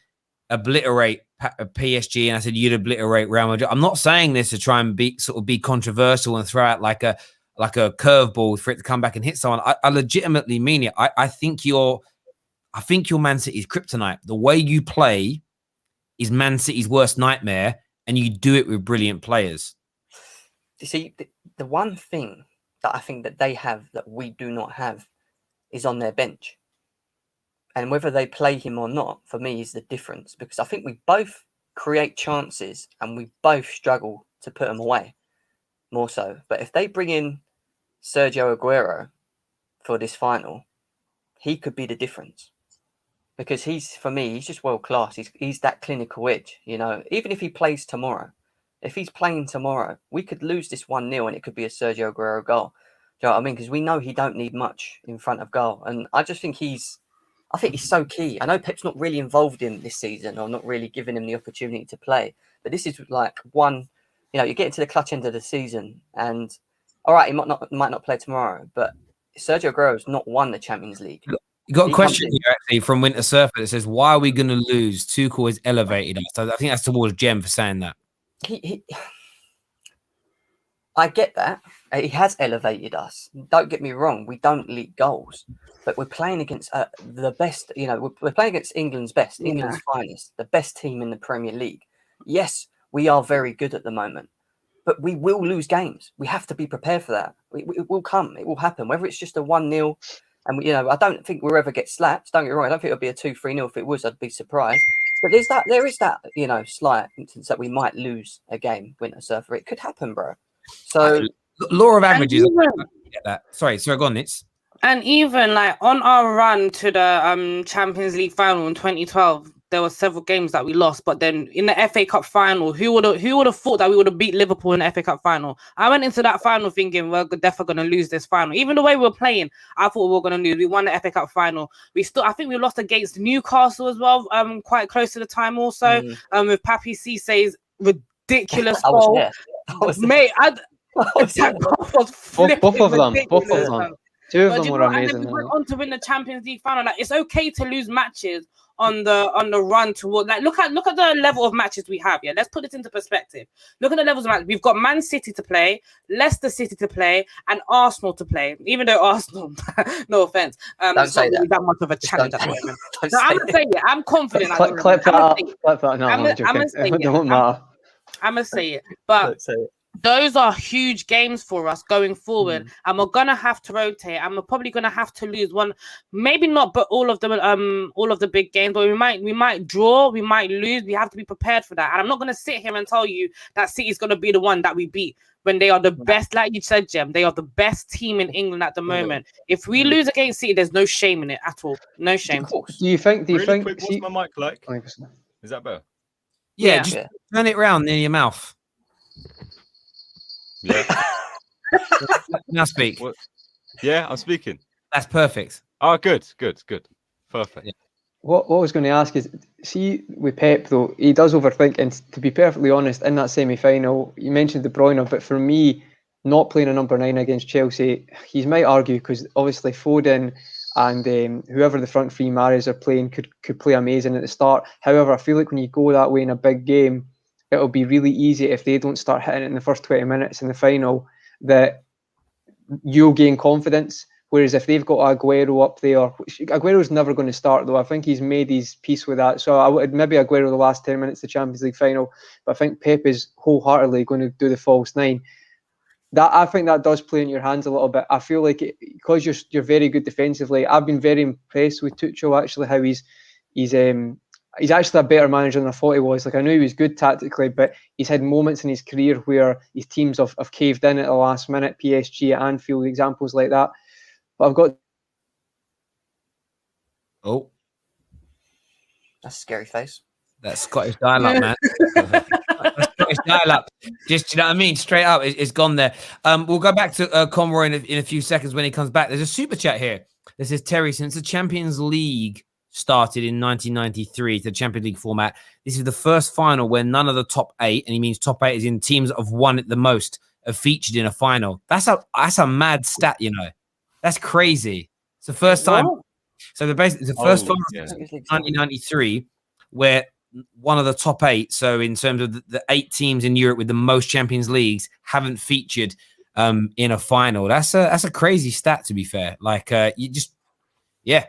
obliterate PSG, and I said you'd obliterate Real Madrid. I'm not saying this to try and be controversial and throw out like a curveball for it to come back and hit someone. I legitimately mean it. I think your Man City's kryptonite. The way you play is Man City's worst nightmare, and you do it with brilliant players. You see, the one thing that I think that they have that we do not have is on their bench. And whether they play him or not, for me, is the difference. Because I think we both create chances and we both struggle to put them away, more so. But if they bring in Sergio Aguero for this final, he could be the difference. Because he's just world class. He's that clinical edge, Even if he plays tomorrow, if he's playing tomorrow, we could lose this 1-0 and it could be a Sergio Aguero goal. Do you know what I mean? Because we know he don't need much in front of goal. And I just think he's so key. I know Pep's not really involved in this season or not really giving him the opportunity to play. But this is like one, you get into the clutch end of the season and all right, he might not play tomorrow, but Sergio Aguero's not won the Champions League. You got a question here actually from Winter Surfer that says, why are we going to lose? Tuchel has elevated us. So I think that's towards Jem for saying that. I get that. He has elevated us. Don't get me wrong. We don't leak goals, but we're playing against the best. You know, we're playing against England's best, England's finest, the best team in the Premier League. Yes, we are very good at the moment, but we will lose games. We have to be prepared for that. It will come. It will happen. Whether it's just a 1-0, and you know, I don't think we'll ever get slapped. Don't get me wrong. I don't think it'll be a 2-3-0. If it was, I'd be surprised. But there is that, you know, slight instance that we might lose a game, Winter Surfer. It could happen, bro. So law of averages. Get that. Sorry, go on, Nitz. And even like on our run to the Champions League final in 2012, there were several games that we lost. But then in the FA Cup final, who would have thought that we would have beat Liverpool in the FA Cup final? I went into that final thinking we're definitely going to lose this final. Even the way we were playing, I thought we were going to lose. We won the FA Cup final. I think we lost against Newcastle as well. Quite close to the time also. With Papi Cissé's ridiculous goal. Mate, both of them. Two of them were amazing. And then we went on to win the Champions League final. Like, it's okay to lose matches on the run toward. Like, look at the level of matches we have. Yeah, let's put this into perspective. Look at the levels of matches. We've got Man City to play, Leicester City to play, and Arsenal to play. Even though Arsenal, no offense, don't say not really that much of a challenge at the moment. No, I'm gonna say it. I'm confident. Clip that up. No, I'm gonna say it. Don't matter. I'm gonna say it, but. Those are huge games for us going forward, and we're gonna have to rotate, and we're probably gonna have to lose one, maybe not, but all of the big games. But we might draw, we might lose. We have to be prepared for that. And I'm not gonna sit here and tell you that City's gonna be the one that we beat when they are the best. Like you said, Jem, they are the best team in England at the moment. If we lose against City, there's no shame in it at all. No shame. Do you think? Quick, what's my mic like? Is that better? Yeah, just turn it round near your mouth. Yeah. Now speak. What? Yeah, I'm speaking. That's perfect. Oh, good. Perfect. Yeah. What I was going to ask is, see, with Pep though, he does overthink. And to be perfectly honest, in that semi-final, you mentioned De Bruyne, but for me, not playing a number 9 against Chelsea, he might argue because obviously Foden and whoever the front three Mahrez are playing could play amazing at the start. However, I feel like when you go that way in a big game, it'll be really easy if they don't start hitting it in the first 20 minutes in the final that you'll gain confidence. Whereas if they've got Aguero up there, Aguero's never going to start though. I think he's made his peace with that. So I would maybe Aguero the last 10 minutes of the Champions League final, but I think Pep is wholeheartedly going to do the false 9. That I think that does play in your hands a little bit. I feel like because you're very good defensively. I've been very impressed with Tuchel actually, how he's actually a better manager than I thought he was. Like, I knew he was good tactically, but he's had moments in his career where his teams have caved in at the last minute. PSG at Anfield, examples like that. But I've got. Oh, that's a scary face. That's Scottish dial-up, man. That's Scottish dial-up. Just, you know what I mean? Straight up, it's gone there. We'll go back to Conroy in a few seconds when he comes back. There's a super chat here. This is Terry. Since the Champions League started in 1993, the Champions League format, this is the first final where none of the top 8, and he means top 8 is in teams that have won it the most, have featured in a final. That's a mad stat, you know. That's crazy. It's the first time. So it's the first final since 1993 where one of the top 8, so in terms of the 8 teams in Europe with the most Champions Leagues, haven't featured in a final. That's a crazy stat, to be fair. Like, you just, yeah.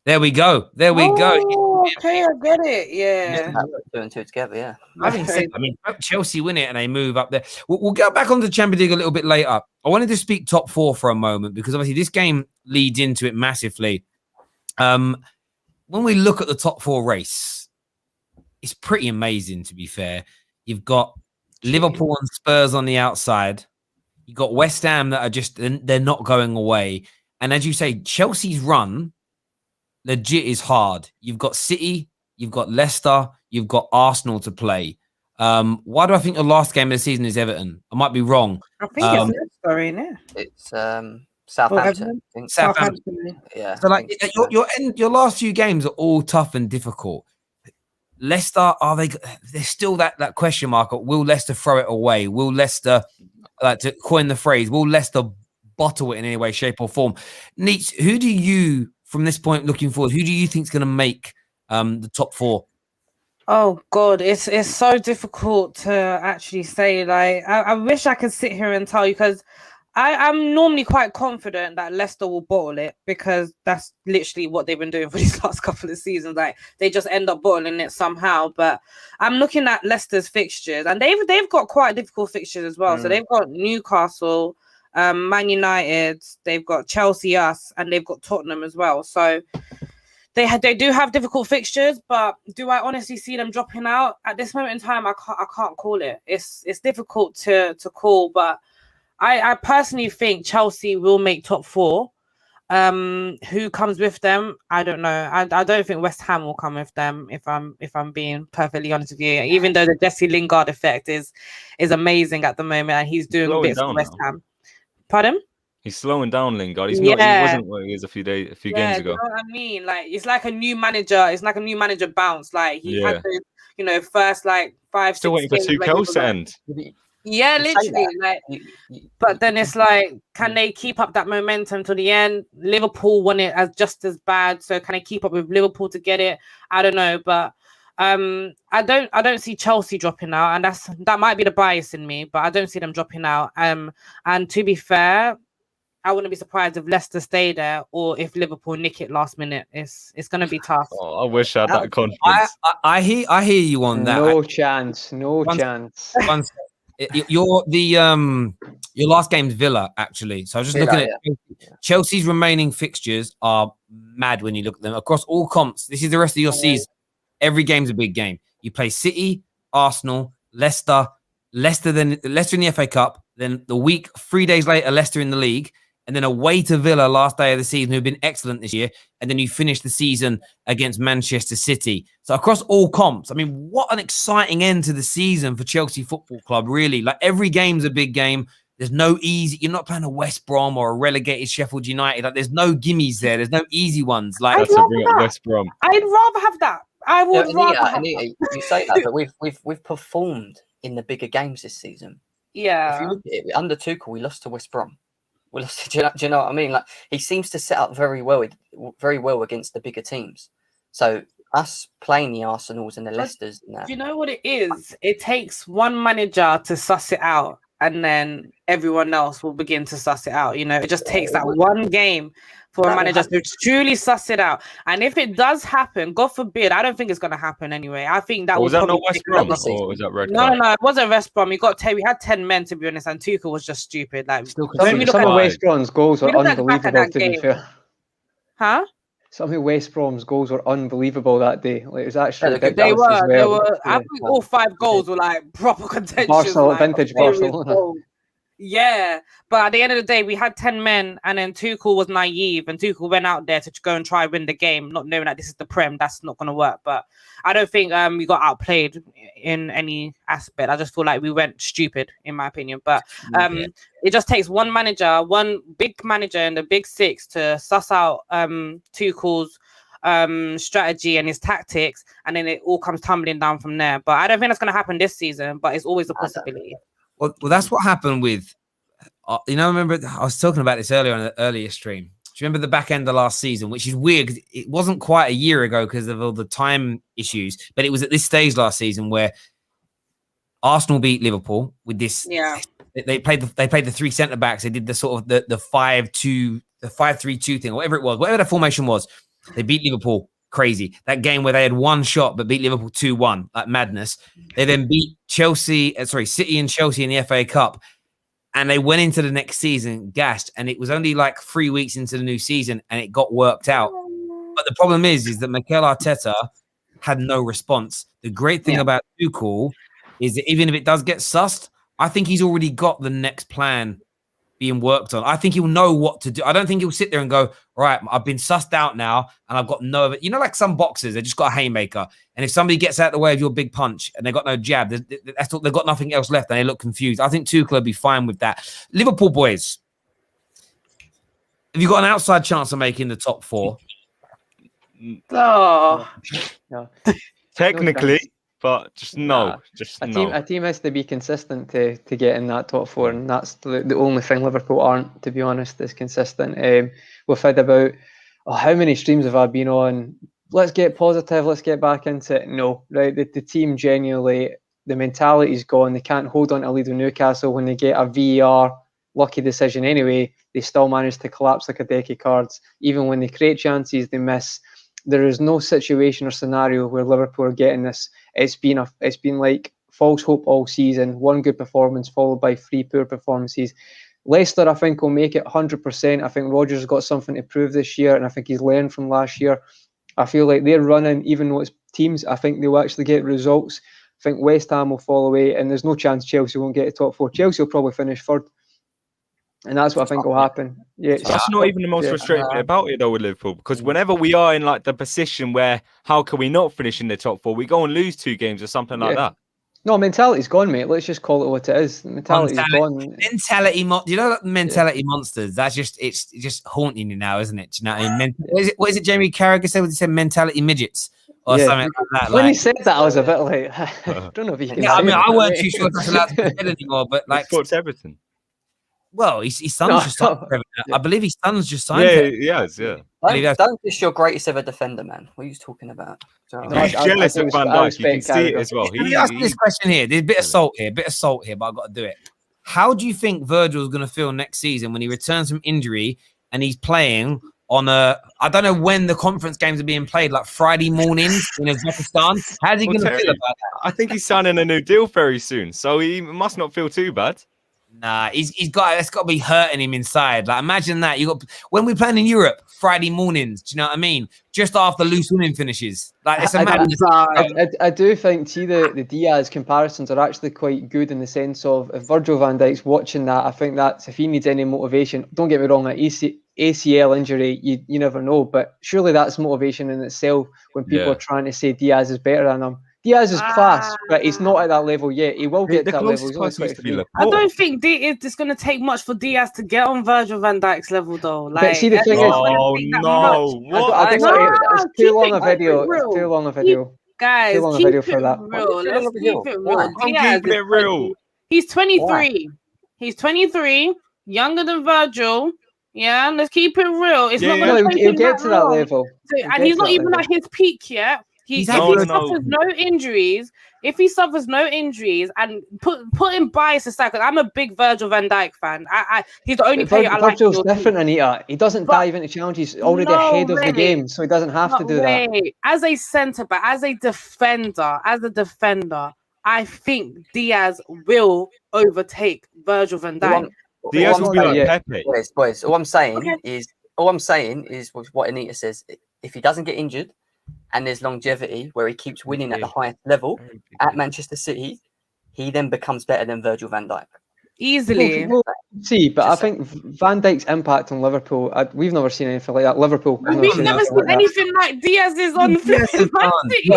There we go. Okay, I get it. Yeah. 2 and 2 together, yeah. I mean, Chelsea win it and they move up there. We'll go back on the Champions League a little bit later. I wanted to speak top 4 for a moment because obviously this game leads into it massively. When we look at the top 4 race, it's pretty amazing, to be fair. You've got Liverpool and Spurs on the outside. You've got West Ham that are just, they're not going away. And as you say, Chelsea's run legit is hard. You've got City, you've got Leicester, you've got Arsenal to play. Why do I think the last game of the season is Everton? I might be wrong. I think it's Leicester, isn't it? It's Southampton. Southampton. Yeah. So like your last few games are all tough and difficult. Leicester, there's still that question mark. Will Leicester throw it away? Will Leicester, to coin the phrase, will Leicester bottle it in any way, shape or form? Neats, who do you, from this point looking forward, who do you think is going to make the top 4? Oh God, it's so difficult to actually say. Like, I wish I could sit here and tell you because I'm normally quite confident that Leicester will bottle it because that's literally what they've been doing for these last couple of seasons. Like they just end up bottling it somehow. But I'm looking at Leicester's fixtures, and they've got quite difficult fixtures as well. So they've got Newcastle, Man United, they've got Chelsea, us, and they've got Tottenham as well. So they do have difficult fixtures, but do I honestly see them dropping out at this moment in time? I can't call it. It's difficult to call, but I personally think Chelsea will make top four. Who comes with them? I don't know. I don't think West Ham will come with them. If I'm being perfectly honest with you, even though the Jesse Lingard effect is amazing at the moment, and he's doing Slowing bits for down West now. Ham. Pardon? He's slowing down, Lingard. He's not. He wasn't what he was a few games You ago. know what I mean? Like it's like a new manager. It's like a new manager bounce. Like he had those, first like 5, Still 6 waiting for games where he Tuchel was to like- end. Yeah, You say literally. that. Like, but then it's like, can they keep up that momentum to the end? Liverpool won it as just as bad, so can they keep up with Liverpool to get it? I don't know, but I don't see Chelsea dropping out, and that might be the bias in me, but I don't see them dropping out. And to be fair, I wouldn't be surprised if Leicester stay there or if Liverpool nick it last minute. It's going to be tough. Oh, I wish I had that confidence. I hear you on that. No chance. No One- chance. Your last game's Villa, actually. So I was just Villa, looking at Chelsea's remaining fixtures are mad when you look at them across all comps. This is the rest of your season. Every game's a big game. You play City, Arsenal, Leicester in the FA Cup. Then the week 3 days later, Leicester in the league, and then away to Villa last day of the season, who've been excellent this year. And then you finish the season against Manchester City. So across all comps, I mean, what an exciting end to the season for Chelsea Football Club, really. Like every game's a big game. There's no easy, you're not playing a West Brom or a relegated Sheffield United. Like there's no gimmies there. There's no easy ones. Like That's a bring up West Brom. I'd rather have that. I would rather have Anita, you say that, but we've performed in the bigger games this season. If Yeah. you look at it, under Tuchel, we lost to West Brom. We lost. Do you know what I mean? Like he seems to set up very well against the bigger teams. So us playing the Arsenals and the Leicesters and that. Do you know what it is? It takes one manager to suss it out, and then everyone else will begin to suss it out. It just takes that one game for a That will manager to truly suss it out. And if it does happen, God forbid, I don't think it's going to happen anyway. I think that Was will that not probably West take Brom another- or was that Red No, Card? no, it wasn't West Brom. We had 10 men, to be honest, and Tuchel was just stupid. Like, Some, when we look some at of West Brom's goals were we look at the back of unbelievable, that to be game. fair. huh? Some of West Brom's goals were unbelievable that day. Like, it was actually Yeah, They ridiculous as were. They well. were. I think all 5 goals were like proper contention. Vintage Barcelona. Yeah, but at the end of the day, we had 10 men, and then Tuchel was naive, and Tuchel went out there to go and try win the game, not knowing that this is the Prem. That's not going to work. But I don't think we got outplayed in any aspect. I just feel like we went stupid, in my opinion. But it just takes one manager, one big manager in the big six to suss out Tuchel's strategy and his tactics, and then it all comes tumbling down from there. But I don't think that's going to happen this season, but it's always a possibility. Well, that's what happened with, remember I was talking about this earlier on the earlier stream. Do you remember the back end of last season, which is weird because it wasn't quite a year ago because of all the time issues, but it was at this stage last season where Arsenal beat Liverpool with this. Yeah. They played the 3 centre backs. They did the sort of the 5-2, the 5-3-2 thing, or whatever it was, whatever the formation was. They beat Liverpool. Crazy. That game where they had one shot but beat Liverpool 2-1, like madness. They then beat City and Chelsea in the FA Cup, and they went into the next season gassed, and it was only like 3 weeks into the new season and it got worked out. But the problem is that Mikel Arteta had no response. The great thing about Tuchel is that even if it does get sussed, I think he's already got the next plan being worked on. I think he'll know what to do. I don't think he'll sit there and go, all right, I've been sussed out now and I've got no of it. Like some boxers, they just got a haymaker. And if somebody gets out of the way of your big punch and they got no jab, they've got nothing else left and they look confused. I think Tuchel will be fine with that. Liverpool boys, have you got an outside chance of making the top 4? Oh. No. Technically, but just no. Nah. Just A no. team has to be consistent to get in that top 4, and that's the only thing Liverpool aren't, to be honest, is consistent. We've had about how many streams have I been on let's get positive. Let's get back into it. No, right? The team genuinely, the mentality's gone. They can't hold on to a lead with Newcastle when they get a VAR lucky decision anyway. They still manage to collapse like a deck of cards. Even when they create chances, they miss. There is no situation or scenario where Liverpool are getting this. It's been like false hope all season. One good performance followed by 3 poor performances. Leicester, I think, will make it 100%. I think Rodgers has got something to prove this year, and I think he's learned from last year. I feel like they're running, even though it's teams, I think they'll actually get results. I think West Ham will fall away, and there's no chance Chelsea won't get to top 4. Chelsea will probably finish third. And that's what I think will happen. Yeah, That's not even the most frustrating bit about it, though, with Liverpool, because whenever we are in like the position where how can we not finish in the top 4, we go and lose 2 games or something like that. No, mentality's gone, mate. Let's just call it what it is. Mentality's gone. Mentality, do you know that mentality monsters? That's it's just haunting you now, isn't it? Do you know what I mean? What is it Jamie Carragher said when he said mentality midgets or something like that? When he said that, I was a bit like, I don't know if he can. Yeah, I mean, I weren't too sure if that's allowed to be said anymore, but like, sports everything. Well, his son's just signed. I believe his son's just signed. Yeah. Don't dish your greatest ever defender, man. What are you talking about? He's jealous of Van Dijk. You can see it as well. Let me ask you this question here. There's a bit of salt here, but I've got to do it. How do you think Virgil's going to feel next season when he returns from injury and he's playing on I don't know when the conference games are being played, like Friday mornings in Uzbekistan? How's he going to feel about that? I think he's signing a new deal very soon, so he must not feel too bad. Nah, it's got to be hurting him inside. Like, imagine that when we're playing in Europe Friday mornings. Do you know what I mean? Just after loose women finishes. Like, it's a madness. I do think the Diaz comparisons are actually quite good in the sense of if Virgil van Dijk's watching that, I think that's if he needs any motivation. Don't get me wrong, like ACL injury, you never know, but surely that's motivation in itself when people are trying to say Diaz is better than him. Diaz is class, but he's not at that level yet. He will get to that level. He's only 23. I don't think it's going to take much for Diaz to get on Virgil van Dijk's level, though. Like, but see, the thing is, I think it's too long a video. It's too long a video. Guys, too long a video for that. Let's keep it real. I'm keeping it real. He's 23. He's 23, younger than Virgil. Yeah, let's keep it real. It's not going to he'll get to that level. And he's not even at his peak yet. If he suffers no injuries and putting bias aside, because I'm a big Virgil van Dijk fan. He's the only player I like. Virgil's different, Anita. He doesn't dive into challenges. He's already ahead of the game, so he doesn't have to do that. As a centre back, as a defender, I think Diaz will overtake Virgil van Dijk. Diaz will be like Pepe. Boys, all I'm saying is what Anita says. If he doesn't get injured, and there's longevity where he keeps winning at the highest level at Manchester City, he then becomes better than Virgil van Dijk. Easily. We'll see, but I think Van Dijk's impact on Liverpool, we've never seen anything like that. We've never seen anything like Diaz's on flipping Man City.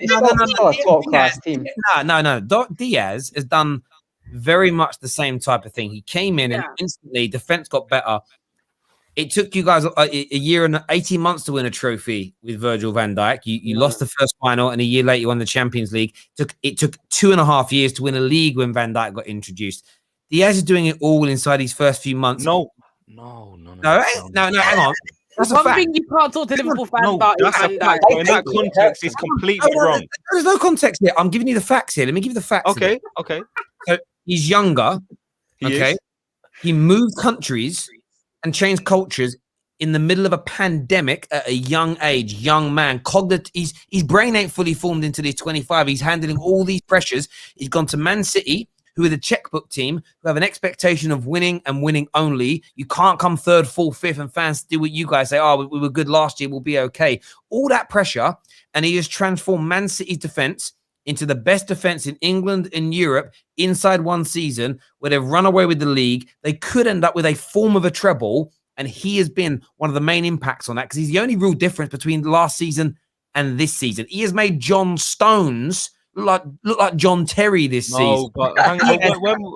It's not a top-class team. No. Diaz has done very much the same type of thing. He came in and instantly defense got better. It took you guys a year and 18 months to win a trophy with Virgil van Dijk. You lost the first final, and a year later you won the Champions League. It took 2.5 years to win a league when Van Dijk got introduced. Diaz is doing it all inside these first few months. No, hang on. That's one thing you can't talk to Liverpool fans about. That's a fact. In that context, it's completely wrong. There's no context here. I'm giving you the facts here. Let me give you the facts. Okay. So he's younger. He moved countries and changed cultures in the middle of a pandemic at a young age. Young man, his brain ain't fully formed into his 25. He's handling all these pressures. He's gone to Man City, who are the checkbook team, who have an expectation of winning and winning only. You can't come third, fourth, fifth, and fans do what you guys say. Oh, we were good last year. We'll be okay. All that pressure, and he has transformed Man City's defense into the best defense in England and Europe inside one season, where they've run away with the league. They could end up with a form of a treble, and he has been one of the main impacts on that because he's the only real difference between last season and this season. He has made John Stones look like John Terry this season. But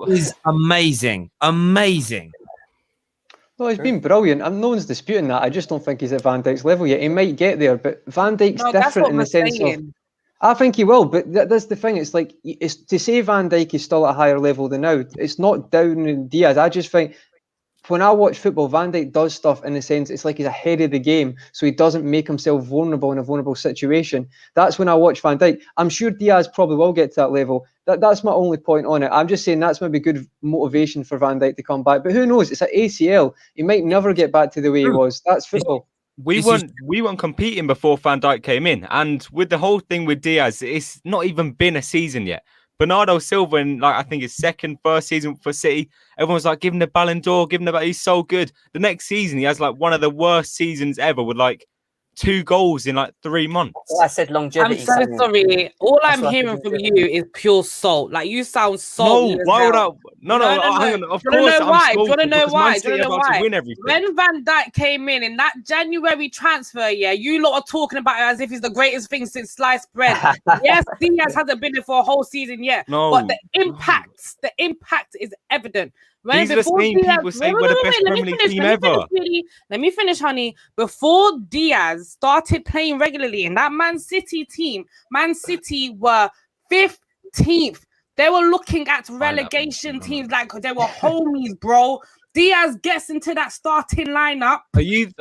is amazing. No, he's been brilliant. No one's disputing that. I just don't think he's at Van Dijk's level yet. He might get there, but Van Dijk's different in the sense of... I think he will, but that's the thing. It's like to say Van Dijk is still at a higher level than now. It's not down in Diaz. I just think when I watch football, Van Dijk does stuff in the sense it's like he's ahead of the game, so he doesn't make himself vulnerable in a vulnerable situation. That's when I watch Van Dijk. I'm sure Diaz probably will get to that level. That's my only point on it. I'm just saying that's maybe good motivation for Van Dijk to come back. But who knows? It's an ACL. He might never get back to the way he was. That's football. We weren't competing before Van Dijk came in, and with the whole thing with Diaz, it's not even been a season yet. Bernardo Silva in I think his first season for City, everyone's like, give him the Ballon d'Or, he's so good. The next season he has one of the worst seasons ever with 2 goals in 3 months. I said longevity. I'm so sorry. All I'm hearing from you is pure salt. You sound salty. No, why would I? No. Hang on. Of course, I'm salty. Do you want to know why? Do you want to know why? To win everything. When Van Dijk came in that January transfer, you lot are talking about it as if it's the greatest thing since sliced bread. Yes, Diaz hasn't been there for a whole season yet. No, but the impact is evident. These are the same people saying we're the best Premier League team ever. Let me finish, honey. Before Diaz started playing regularly in that Man City team, Man City were 15th. They were looking at relegation teams like they were homies, bro. Diaz gets into that starting lineup. Diaz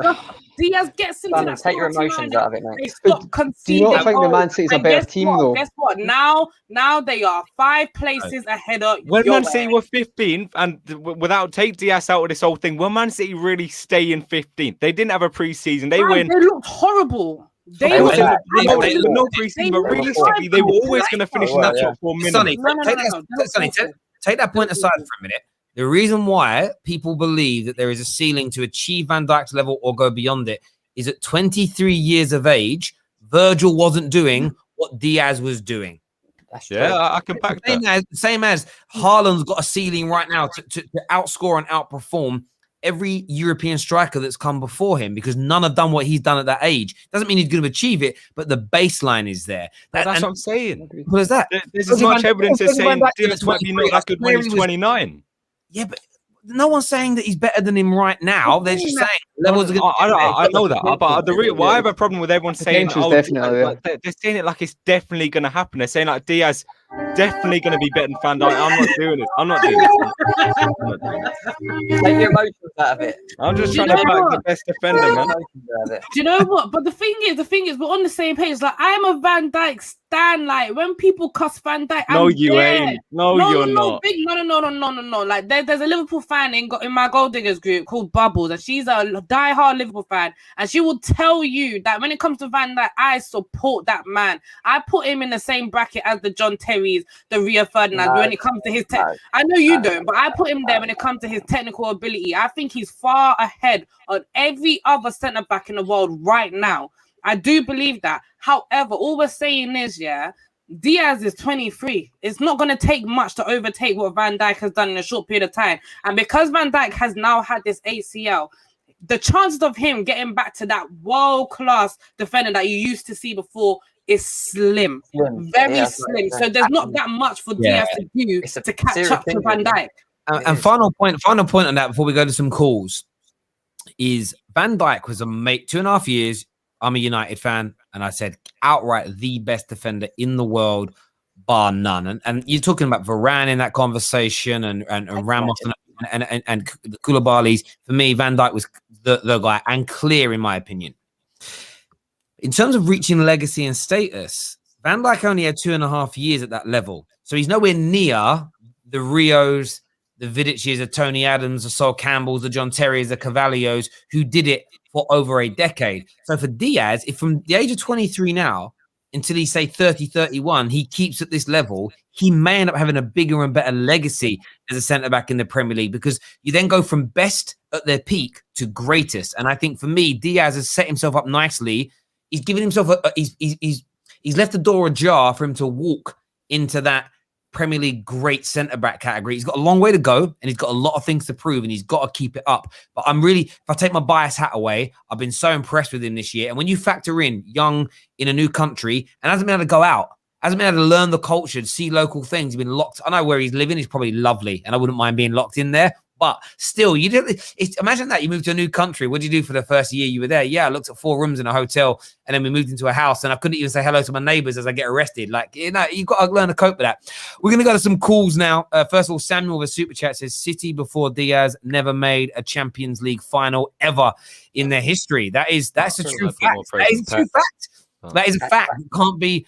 gets into that take your emotions out of it, mate. They stop conceding. Do you not think the Man City's a better team, though? Guess what? Now they are 5 places ahead of when Man City were 15th, and take Diaz out of this whole thing, will Man City really stay in 15th? They didn't have a pre-season. They win. They looked horrible. They no pre-season, but realistically, they were always going to finish in that top 4 minutes. Sonny, take that point aside for a minute. The reason why people believe that there is a ceiling to achieve Van Dijk's level or go beyond it is at 23 years of age, Virgil wasn't doing what Diaz was doing. I can back that. Same as Haaland's got a ceiling right now to outscore and outperform every European striker that's come before him, because none have done what he's done at that age. Doesn't mean he's going to achieve it, but the baseline is there. That's what I'm saying. What is that? There's as much evidence as saying Diaz might be not that good when he's 29. Yeah, but no one's saying that he's better than him right now. They're just saying levels are going to I know that. But why I have a problem with everyone saying they're saying it like it's definitely going to happen. They're saying Diaz definitely going to be better than Van Dijk. I'm not doing it. Take your emotions out of it. I'm just trying to back the best defender, man. Do you know what? But the thing is, we're on the same page. I'm a Van Dijk stan. When people cuss Van Dijk, no, you ain't. No, you're not. No. There's a Liverpool fan in my Gold Diggers group called Bubbles, and she's a diehard Liverpool fan, and she will tell you that when it comes to Van Dijk, I support that man. I put him in the same bracket as the John Terrys, the Rio Ferdinand. When it comes to his, I know you don't, but I put him there when it comes to his technical ability. I think he's far ahead of every other centre back in the world right now. I do believe that. However, all we're saying is, Diaz is 23. It's not going to take much to overtake what Van Dijk has done in a short period of time. And because Van Dijk has now had this ACL, the chances of him getting back to that world-class defender that you used to see before is slim. Very slim. So there's not that much for Diaz to do to catch up to Van Dijk. And final point on that before we go to some calls is Van Dijk was a mate 2.5 years. I'm a United fan, and I said outright the best defender in the world, bar none. And you're talking about Varane in that conversation, and Ramos and the Koulibaly's. For me, Van Dijk was the guy, and clear in my opinion. In terms of reaching legacy and status, Van Dijk only had 2.5 years at that level, so he's nowhere near the Rios, the Vidic's, the Tony Adams, the Sol Campbells, the John Terrys, the Cavalios, who did it for over a decade. So for Diaz, if from the age of 23 now until he's say 30, 31, he keeps at this level, he may end up having a bigger and better legacy as a centre-back in the Premier League, because you then go from best at their peak to greatest. And I think for me, Diaz has set himself up nicely. He's given himself he's left the door ajar for him to walk into that Premier League great centre-back category. He's got a long way to go, and he's got a lot of things to prove, and he's got to keep it up. But if I take my bias hat away, I've been so impressed with him this year. And when you factor in young in a new country and hasn't been able to go out, hasn't been able to learn the culture, see local things, he's been locked. I know where he's living is probably lovely, and I wouldn't mind being locked in there. But still, you didn't. Imagine that you moved to a new country. What did you do for the first year you were there? Yeah, I looked at 4 rooms in a hotel, and then we moved into a house, and I couldn't even say hello to my neighbors as I get arrested. Like, you've got to learn to cope with that. We're going to go to some calls now. First of all, Samuel with Super Chat says, City before Diaz never made a Champions League final ever in their history. That's a true fact. That is a true fact. That is a fact. It can't be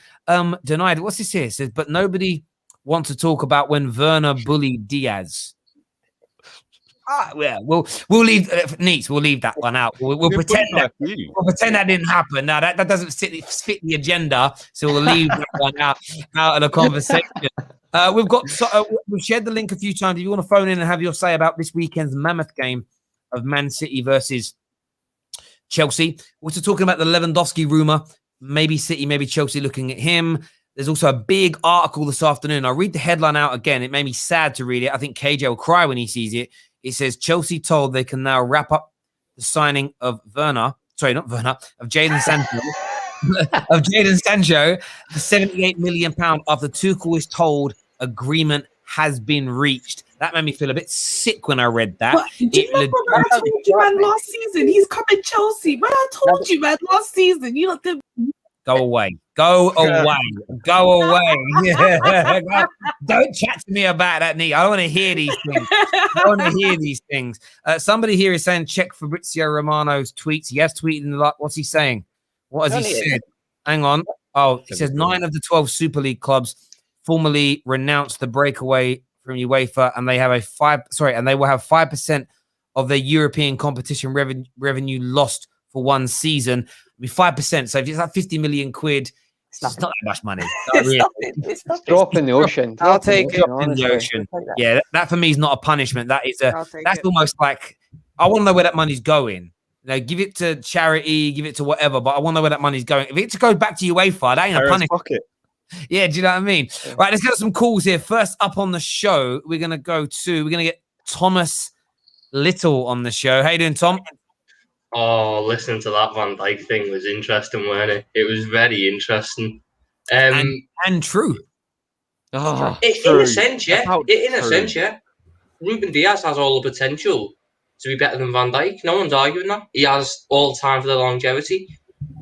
denied. What's this here? It says, but nobody wants to talk about when Werner bullied Diaz. Yeah, we'll leave Neats. We'll leave that one out. We'll pretend that didn't happen. No, that doesn't fit the agenda. So we'll leave that one out of the conversation. We've shared the link a few times. If you want to phone in and have your say about this weekend's mammoth game of Man City versus Chelsea, we're also talking about the Lewandowski rumor. Maybe City, maybe Chelsea looking at him. There's also a big article this afternoon. I'll read the headline out again. It made me sad to read it. I think KJ will cry when he sees it. It says, Chelsea told they can now wrap up the signing of Jadon Sancho, of Jadon Sancho for £78 million after Tuchel is told agreement has been reached. That made me feel a bit sick when I read that. What? Do you remember when I told you, man, last season? He's coming Chelsea. Man, I told you, man, last season. You know, Go away. Go away. Go away. Don't chat to me about that, Nick. I don't want to hear these things. I want to hear these things. Somebody here is saying check Fabrizio Romano's tweets. He has tweeted in the lot. What's he saying? What has he said? Hang on. Oh, he says 9 of the 12 Super League clubs formally renounced the breakaway from UEFA, and they have and they will have 5% of their European competition revenue lost for one season. I mean, 5%. So if it's like 50 million quid, it's not that much money. It's drop in the ocean. I'll take it. Drop in the ocean. Yeah, that for me is not a punishment. That's almost like, I want to know where that money's going. You know, give it to charity, give it to whatever, but I want to know where that money's going. If it goes back to UEFA, that ain't a punishment. Yeah, do you know what I mean? Yeah. Right, let's get some calls here. First up on the show, we're going to get Thomas Little on the show. How you doing, Tom? Oh, listening to that Van Dijk thing was interesting, wasn't it? It was very interesting. And true. Oh, in a sense, yeah. Ruben Diaz has all the potential to be better than Van Dijk. No one's arguing that. He has all the time for the longevity.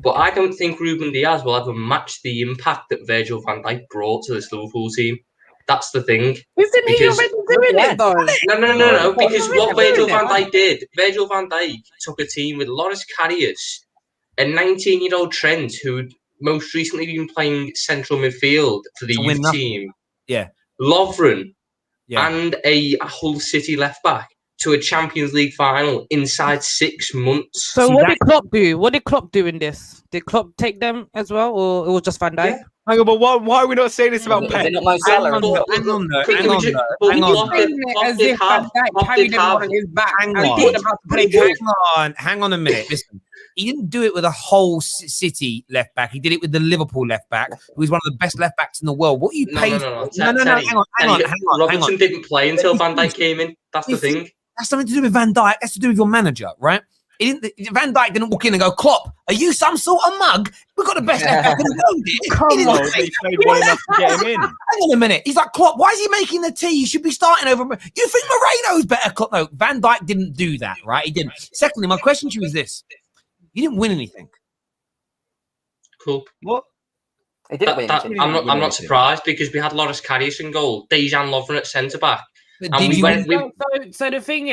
But I don't think Ruben Diaz will ever match the impact that Virgil van Dijk brought to this Liverpool team. That's the thing. Isn't he already doing it, though? No. Because what Virgil van Dijk did, Virgil van Dijk took a team with Loris Karius, a 19-year-old Trent who'd most recently been playing central midfield for the youth team. Yeah. Lovren and a Hull City left-back to a Champions League final inside 6 months. So what did Klopp do? What did Klopp do in this? Did Klopp take them as well, or it was just Van Dijk? Yeah. Hang on, but why are we not saying this about Pep? Hang on. Hang on a minute. Listen, he didn't do it with a whole City left back. He did it with the Liverpool left back, who is one of the best left backs in the world. What you paid? No. Hang on. Robertson didn't play until Van Dijk came in. That's the thing. That's something to do with Van Dijk. That's to do with your manager, right? Van Dijk didn't walk in and go, Klopp, are you some sort of mug? We've got the best left back in the world. Come on, he played well enough to get him in. Hang on a minute. He's like, Klopp, why is he making the tea? You should be starting over. You think Moreno's better, Klopp? No, Van Dijk didn't do that, right? He didn't. Secondly, my question to you is this. You didn't win anything. Cool. What? He didn't win anything. I'm not surprised because we had Loris Karius in goal, Dejan Lovren at centre-back. So the thing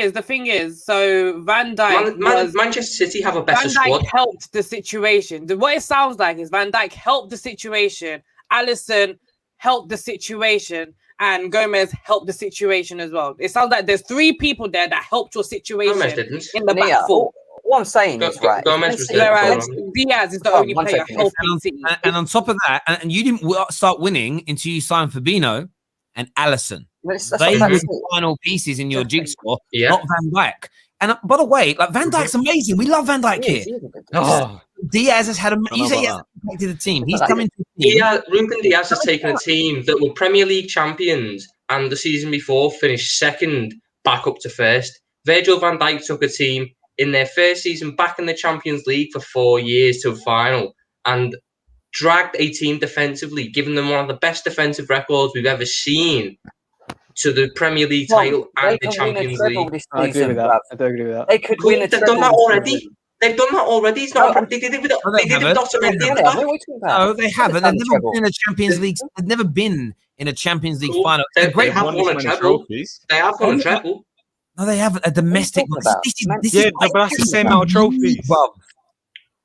is, so Van Dijk Manchester City have a better Van Dijk squad. Helped the situation. What it sounds like is Van Dijk helped the situation, Alisson helped the situation, and Gomez helped the situation as well. It sounds like there's 3 people there that helped your situation in the back four. What I'm saying is right. Whereas Diaz is the only player helping City. And on top of that, and you didn't start winning until you signed Fabinho and Alisson. They were the final pieces in your jigsaw, not Van Dijk. And by the way, like Van Dijk's amazing. We love Van Dijk here. Diaz has had you say he has impacted the team. He's coming to the team. Yeah, Ruben Diaz has taken a team that were Premier League champions and the season before finished second back up to first. Virgil van Dijk took a team in their first season back in the Champions League for 4 years to a final and dragged a team defensively, giving them one of the best defensive records we've ever seen. to the Premier League Well, title they and the can win a Champions treble League. this I agree season, with that. bruv. I do agree with that. They could win a They've treble done that this already. season. They've done that already. It's not. They did it with. No, They did it with haven't. Otamendi at the Yeah, back. what are you talking about? No, they haven't. done They've the never treble. been in a Champions League. They've never been in a Champions League Cool. final. They It's a great. have won won a this many treble. trophies. They have won a treble. No, they haven't. A domestic. What are you talking about? This Yeah, is but that's the same amount of trophies. Bruv.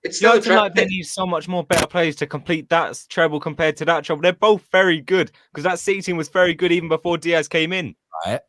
It's still a United like they treble. need so much more better players to complete that treble compared to that treble. They're both very good because that City team was very good even before Diaz came in. Right.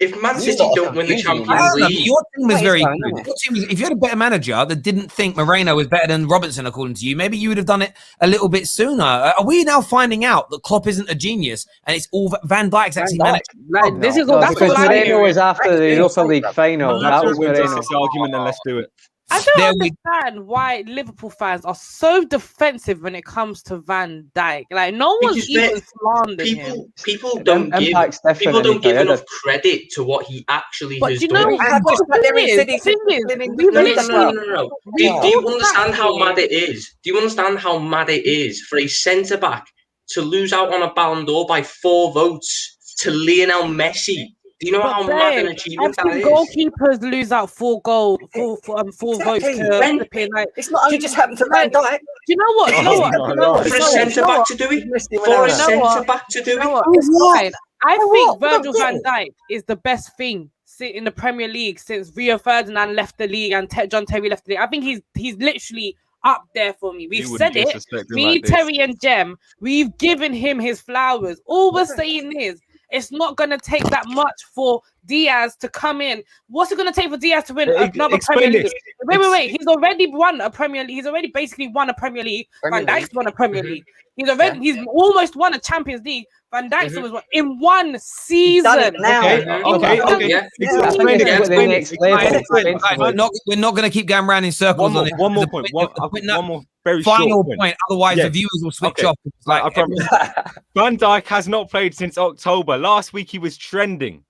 If Man You City lot are don't win the confusing me, Champions No, but League, your team was What is very going good. on? Your team was, if you had a better manager that didn't think Moreno was better than Robertson, according to you, maybe you would have done it a little bit sooner. Are we now finding out that Klopp isn't a genius and it's all Van Dijk's actually Van Dijk. managed? Like, this is No, all. That's because all I'm Moreno hearing. was after the Europa League final. That's That was what wins us Moreno. this argument, then let's do it. I don't There we- understand why Liverpool fans are so defensive when it comes to Van Dijk. Like, no one's Because even slandering him. people don't give Impact's different. people don't give Anita. enough credit to what he actually But has you done. know, We have what just the there he thing said is, he's the thing is, living we the league literally- No. we Do you all understand how sat mad it is? Do you understand how mad it is for a centre back to lose out on a Ballon d'Or by 4 votes to Lionel Messi? Do you know how mad an achievement I've that seen is? goalkeepers lose out 4 votes Exactly. to When- the penalty. It's not only just happened to Van Dijk. Do you know what? Do you know what? Do you know what? For Do a you know what? centre back to do it, Messi for a went out. centre back to do You know it. what? It's fine. I For think what? I don't Virgil get van it. Dijk is the best thing in the Premier League since Rio Ferdinand left the league and John Terry left the league. I think he's literally up there for me. We've You wouldn't said it. disrespect him Me, like this. Terry, and Jem, we've given him his flowers. All we're saying is it's not going to take that much for Diaz to come in. What's it going to take for Diaz to win another explain Premier this. League? Wait. He's already won a Premier League. He's already basically won a Premier League. Premier Van Dijk's League. won a Premier Mhm. League. He's almost won a Champions League. Van Dijk's Mhm. almost won in one He's season. done it now. Okay, Mhm. okay. Yeah. I think Explain it's it. at the Explain next it. level. Explain it. defensively. We're not going to keep going around in circles One on it. more The point. point- I've the got one more very final short point. point. Otherwise, Yes. the viewers will switch Okay. off. It's like I promise. Van Dijk has not played since October. Last week he was trending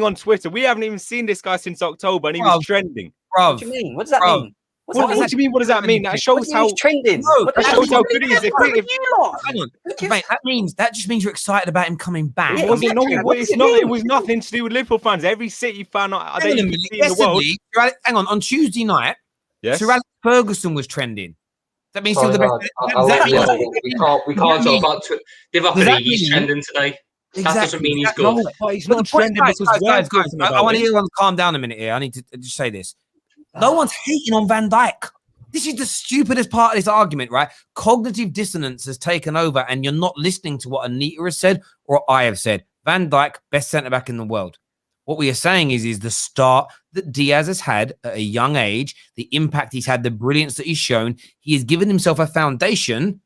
on Twitter. We haven't even seen this guy since October, and he was trending. bruv, What do you mean? What does that Bro. mean? What do you mean? What does that mean? That What shows do you mean how. he's trending? No, What That does shows that how mean? good he is. If hang on. Mate, that just means you're excited about him coming back. Yeah, it wasn't, exactly. no, What it's does it not. mean? It was nothing to do with Liverpool fans. Every City fan I Hang on a minute. see in the world. Yesterday, hang on Tuesday night, Yes. Sir Alex Ferguson was trending. That means Sorry, still the no, best. I'll Does that let you mean- know. We can't talk about Divock Does that Origi's mean- trending today. That doesn't mean he's No, good. But he's but not the point, trending because we're guys, talking I about want him. everyone to calm down a minute here. I need to just say this. No one's hating on Van Dijk. This is the stupidest part of this argument, right? Cognitive dissonance has taken over, and you're not listening to what Anita has said or I have said. Van Dijk, best centre back in the world. What we are saying is the start that Diaz has had at a young age, the impact he's had, the brilliance that he's shown. He has given himself a foundation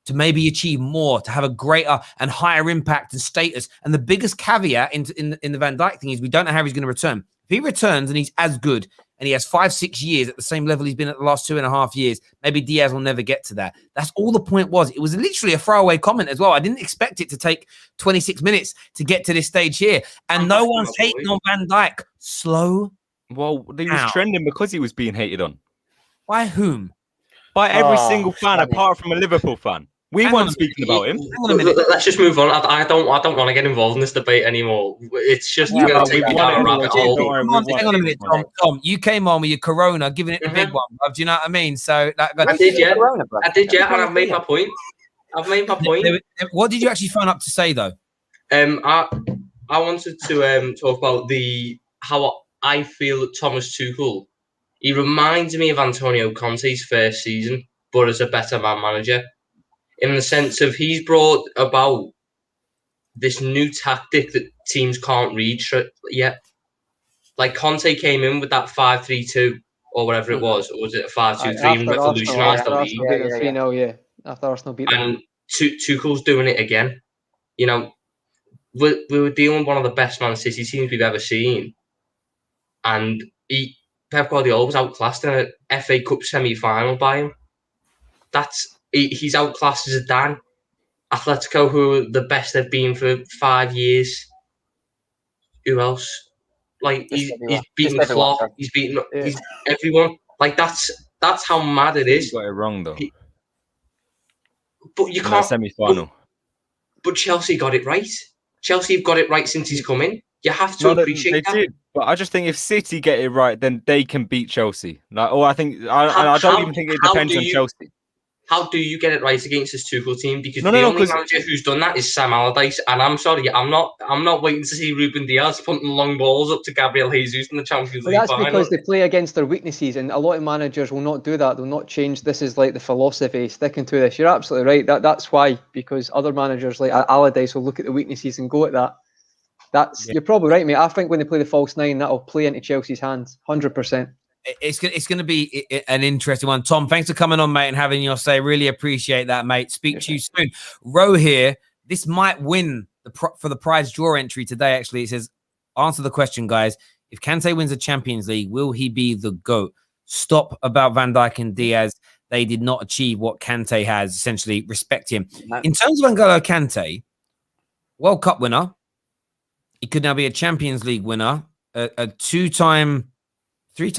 to maybe achieve more, to have a greater and higher impact and status. And the biggest caveat in the Van Dijk thing is we don't know how he's going to return. If he returns and he's as good and he has 5-6 years at the same level he's been at the last 2.5 years, maybe Diaz will never get to that. That's all the point was. It was literally a throwaway comment as well. I didn't expect it to take 26 minutes to get to this stage here. And no one's hating on Van Dijk. Slow. Well, he was Ow. trending because he was being hated on By whom? by every Oh, single fan, funny. apart from a Liverpool fan. We Hang weren't on a speaking about him. Hang on a minute. Let's just move on. I don't want to get involved in this debate anymore. It's just Yeah, going but to take we've me won down a it rabbit anyway, hole. don't worry. Come on, we've won hang on a it. minute, Tom. You came on with your Corona, giving it the big one. Do you know what I mean? So, I did, yeah. Corona, bro. I did, yeah, and I've made my point. what did you actually phone up to say, though? I wanted to talk about how I feel that Thomas Tuchel. He reminds me of Antonio Conte's first season, but as a better manager, in the sense of he's brought about this new tactic that teams can't read yet. Like Conte came in with that 5-3-2 or whatever it was, or was it a 5-2-3 and revolutionised the league? Beat them 3-0, yeah. After Arsenal beat them. And Tuchel's doing it again. You know, we were dealing with one of the best Man City teams we've ever seen, and Pep Guardiola was outclassed in a FA Cup semi-final by him. He's outclassed Zidane. Atletico, who are the best they've been for 5 years. Who else? Like he's beaten Klopp. He's beaten everyone. Like that's how mad it is. You got it wrong though. But you In that can't. semi-final. But Chelsea got it right. Chelsea have got it right since he's come in. You have to appreciate they that. did, but I just think if City get it right, then they can beat Chelsea. Like, or I don't even think it depends on Chelsea. How do you get it right against this Tuchel team? Because No, the no, only manager who's done that is Sam Allardyce, and I'm sorry, I'm not waiting to see Ruben Diaz putting long balls up to Gabriel Jesus in the Champions League That's final. because they play against their weaknesses, and a lot of managers will not do that. They'll not change. This is like the philosophy, sticking to this. You're absolutely right. That's why, because other managers like Allardyce will look at the weaknesses and go at that. You're probably right, mate. I think when they play the false nine, that'll play into Chelsea's hands, 100%. It's going to be an interesting one. Tom, thanks for coming on, mate, and having your say. Really appreciate that, mate. Speak to you soon. Ro here. This might win for the prize draw entry today, actually. It says, answer the question, guys. If Kante wins the Champions League, will he be the GOAT? Stop about Van Dijk and Diaz. They did not achieve what Kante has. Essentially, respect him. No. In terms of N'Golo Kante, World Cup winner. He could now be a Champions League winner, a two-time Premier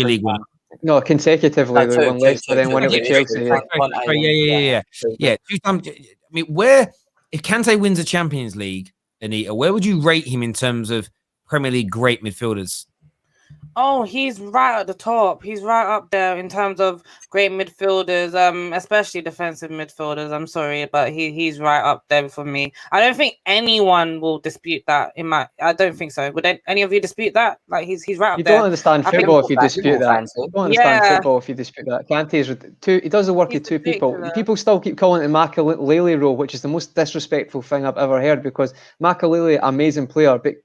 League winner. No, consecutively, they won Leicester, then won it with Chelsea. Yeah. Two-time. I mean, if Kante wins the Champions League, Anita, where would you rate him in terms of Premier League great midfielders? Oh, he's right at the top. He's right up there in terms of great midfielders, especially defensive midfielders. I'm sorry, but he's right up there for me. I don't think anyone will dispute that. I don't think so. Would any of you dispute that? Like he's right up there. You don't understand football if you dispute that. You don't understand football if you dispute that. Kante's he does the work of two people. People still keep calling it the Makalele role, which is the most disrespectful thing I've ever heard, because Makalele, amazing player, but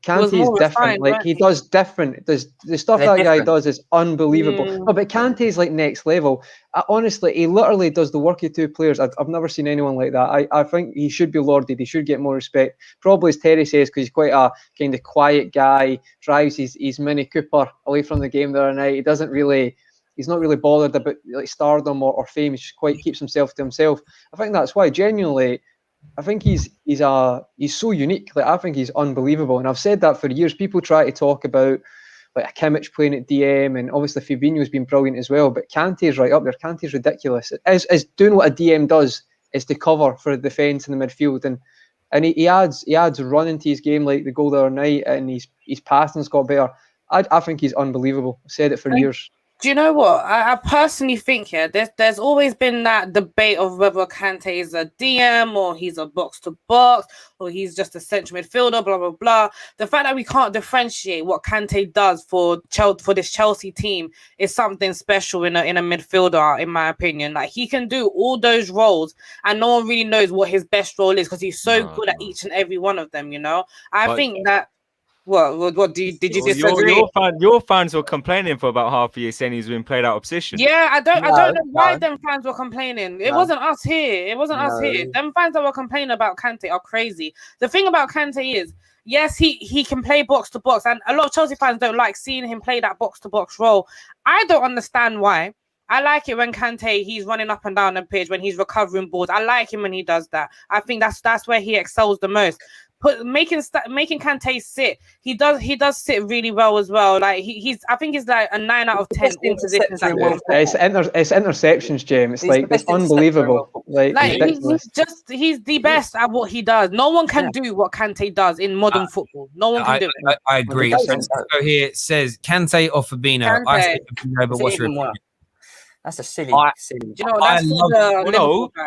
Kante is different. Like, he does different. The stuff that guy does is unbelievable. No, but Kante is like next level. Honestly, he literally does the work of two players. I've never seen anyone like that. I think he should be lauded. He should get more respect. Probably, as Terry says, because he's quite a kind of quiet guy. Drives his Mini Cooper away from the game the other night. He's not really bothered about like stardom or fame. He just quite keeps himself to himself. I think that's why, genuinely, I think he's so unique. Like, I think he's unbelievable, and I've said that for years. People try to talk about like a Kimmich playing at DM, and obviously Fabinho's been brilliant as well. But Kante's right up there. Kante's ridiculous. As doing what a DM does is to cover for the defence in the midfield, and he adds running to his game, like the goal the other night, and his passing's got better. I think he's unbelievable. I've said it for years. Do you know what? I personally think there's always been that debate of whether Kante is a DM or he's a box-to-box or he's just a central midfielder, blah, blah, blah. The fact that we can't differentiate what Kante does for this Chelsea team is something special in a midfielder, in my opinion. Like, he can do all those roles and no one really knows what his best role is because he's so good at each and every one of them, you know? I think that... What did you disagree? Your fans were complaining for about half a year, saying he's been played out of position. Yeah, I don't know why them fans were complaining. It wasn't us here. Them fans that were complaining about Kante are crazy. The thing about Kante is, yes, he can play box to box, and a lot of Chelsea fans don't like seeing him play that box to box role. I don't understand why. I like it when Kante, he's running up and down the pitch, when he's recovering balls. I like him when he does that. I think that's where he excels the most. Making Kante sit, he does sit really well as well. Like I think he's like a 9 out of 10 in positions. It's interceptions, James. It's unbelievable. He's the best at what he does. No one can do what Kante does in modern football. No one can do it. I agree. So here it says Kante or Fabinho. I say Fabinho, but what's your opinion? That's a silly. You know, that's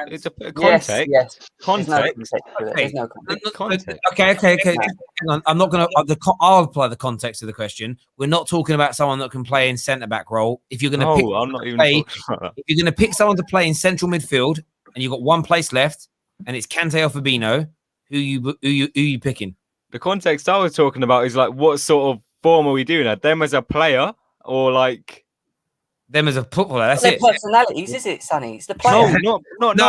it's a context. Yes. Context. There's no context. Okay. Hang on. I'm not going to. I'll apply the context of the question. We're not talking about someone that can play in centre back role. If you're going to if you're going to pick someone to play in central midfield, and you've got one place left, and it's Kante or Fabinho, who you picking? The context I was talking about is like, what sort of form are we doing? At them as a player, or like them as a footballer? That's it. Personalities, is it, Sonny? It's the player. No. Sonny,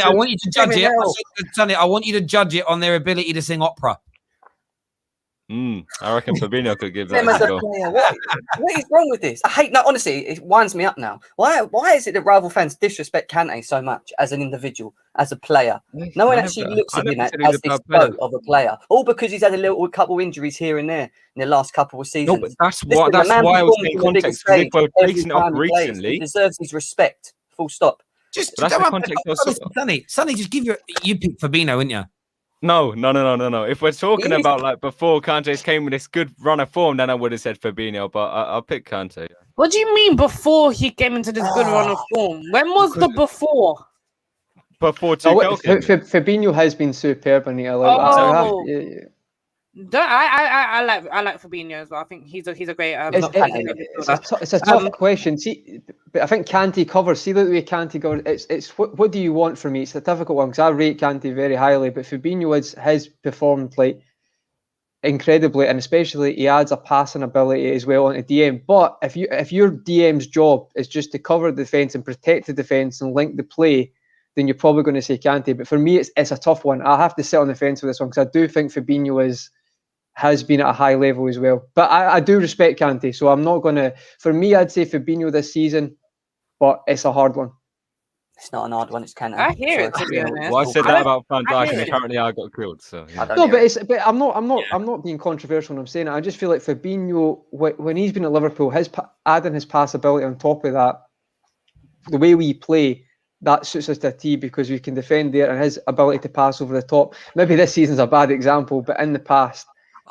I want you to judge it. Sonny, I want you to judge it on their ability to sing opera. I reckon Fabinho could give that a go. What is wrong with this? I hate that. Honestly, it winds me up now. Why is it that rival fans disrespect Kante so much as an individual, as a player? No one actually looks at him as this boat of a player. All because he's had a couple injuries here and there in the last couple of seasons. No, but that's why I was saying context. Because if we're facing it up recently, he deserves his respect. Full stop. Just But that's don't the worry, context. Sonny, just give you pick Fabinho, wouldn't you? No. If we're talking about like before Kante came with this good run of form, then I would have said Fabinho, but I'll pick Kante. What do you mean before he came into this good run of form? When was the before? Before Tuchel came in. Fabinho has been superb in it. I like Fabinho as well. I think he's a great. It's a tough question. See, but I think Kante covers. See, the way Kante covers. It's what do you want from me? It's a difficult one because I rate Kante very highly, but Fabinho has performed like incredibly, and especially he adds a passing ability as well onto DM. But if your DM's job is just to cover the defense and protect the defense and link the play, then you're probably going to say Kante. But for me, it's a tough one. I have to sit on the fence with this one because I do think Fabinho has been at a high level as well. But I do respect Kante, so I'm not going to... For me, I'd say Fabinho this season, but it's a hard one. It's not an hard one, it's Kante. I hear it, to be honest. Well, I said that about Van Dijk, and apparently I got grilled. So yeah. But I'm not being controversial when I'm saying it. I just feel like Fabinho, when he's been at Liverpool, adding his passability on top of that, the way we play, that suits us to a T because we can defend there, and his ability to pass over the top. Maybe this season's a bad example, but in the past,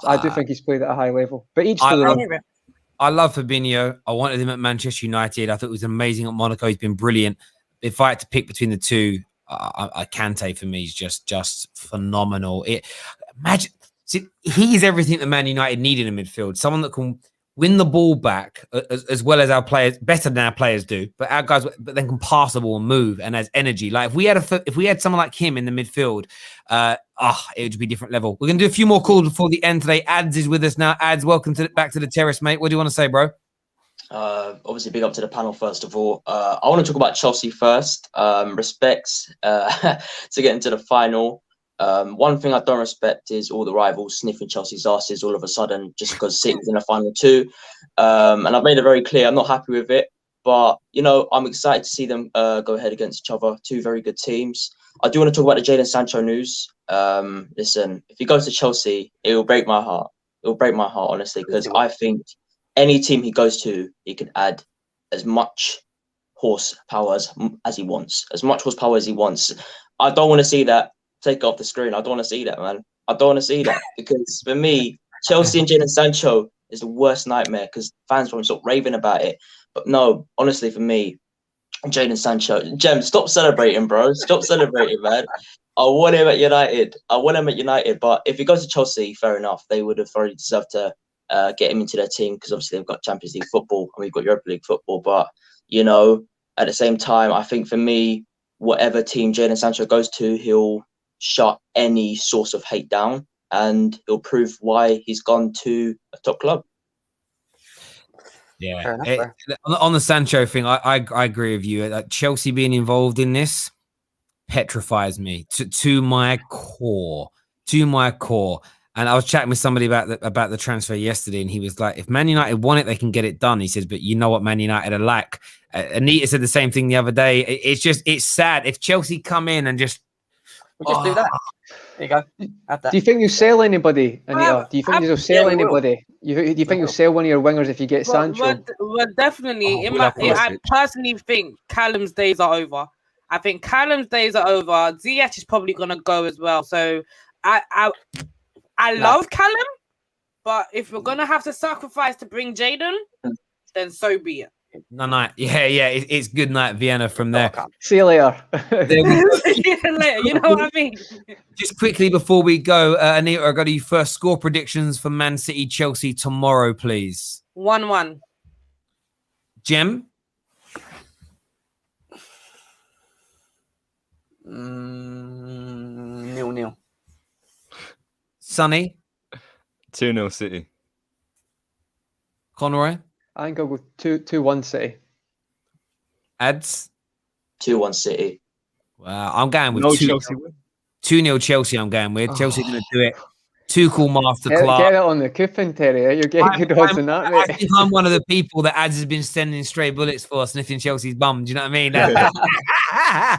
I do think he's played at a high level. But I love Fabinho. I wanted him at Manchester United. I thought he was amazing at Monaco. He's been brilliant. If I had to pick between the two, Kante for me is just phenomenal. Imagine, see, he's everything that Man United need in a midfield. Someone that can win the ball back as well as our players, better than our players do. But our guys, but then can pass the ball and move and has energy. Like if we had someone like him in the midfield, it would be a different level. We're gonna do a few more calls before the end today. Ads is with us now. Ads, welcome back to the terrace, mate. What do you want to say, bro? Obviously, big up to the panel first of all. I want to talk about Chelsea first. Respects to get into the final. One thing I don't respect is all the rivals sniffing Chelsea's asses all of a sudden just because City's in the final too. And I've made it very clear I'm not happy with it. But, I'm excited to see them go ahead against each other. Two very good teams. I do want to talk about the Jadon Sancho news. Listen, if he goes to Chelsea, it will break my heart. It will break my heart, honestly, because I think any team he goes to, he can add as much horsepower as he wants. As much horsepower as he wants. I don't want to see that. Take it off the screen. I don't want to see that, man. I don't want to see that because for me, Chelsea and Jadon Sancho is the worst nightmare because fans will stop raving about it. But no, honestly, for me, Jadon Sancho, Jem, stop celebrating, bro. Stop celebrating, man. I want him at United. But if he goes to Chelsea, fair enough. They would have already deserved to get him into their team because obviously they've got Champions League football and we've got Europa League football. But, at the same time, I think for me, whatever team Jadon Sancho goes to, he'll shut any source of hate down and he'll prove why he's gone to a top club. Yeah. On the Sancho thing, I agree with you. Chelsea being involved in this petrifies me to my core. And I was chatting with somebody about the transfer yesterday, and he was like, if Man United want it, they can get it done. He says, but you know what Man United are like. Anita said the same thing the other day. It's sad. If Chelsea come in and just... We'll just do that. There you go. Have that. Do you think you'll sell anybody, Anita? Do you think you'll sell anybody? Do you think you'll sell one of your wingers if you get Sancho? Well, definitely. I personally think Callum's days are over. I think Callum's days are over. Ziyech is probably going to go as well. So I love Callum, but if we're going to have to sacrifice to bring Jadon, then so be it. No. Yeah. It's good night, Vienna, from there. See you later. See you later. You know what I mean? Just quickly before we go, Anita, I got your first score predictions for Man City Chelsea tomorrow, please. 1-1. Jem? 0-0. Sonny? 2-0 City. Conroy? I think I'll go 2-1 City. Ads? 2-1 City. Wow, I'm going with 2-0 Chelsea. I'm going with Chelsea. Going to do it. Tuchel masterclass. Get it on the coupon, Terry. You're getting good odds on that, mate. I think I'm one of the people that Ads has been sending stray bullets for, sniffing Chelsea's bum. Do you know what I mean? I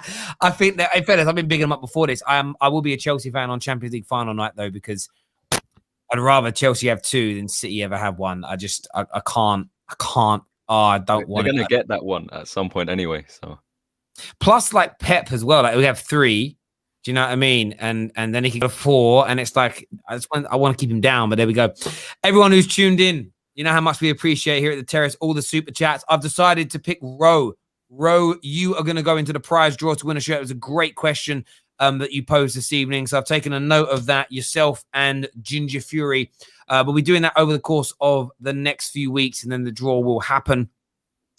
think that, in fairness, I've been bigging them up before this. I will be a Chelsea fan on Champions League final night though, because I'd rather Chelsea have two than City ever have one. I can't. Oh, I don't want. They're going to get that one at some point anyway. So Plus, like Pep as well. Like we have 3. Do you know what I mean? And then he can go 4. And it's like I want to keep him down, but there we go. Everyone who's tuned in, you know how much we appreciate here at the Terrace, all the super chats. I've decided to pick Ro. Ro, you are going to go into the prize draw to win a shirt. It was a great question that you posed this evening. So I've taken a note of that, yourself and Ginger Fury. We'll be doing that over the course of the next few weeks, and then the draw will happen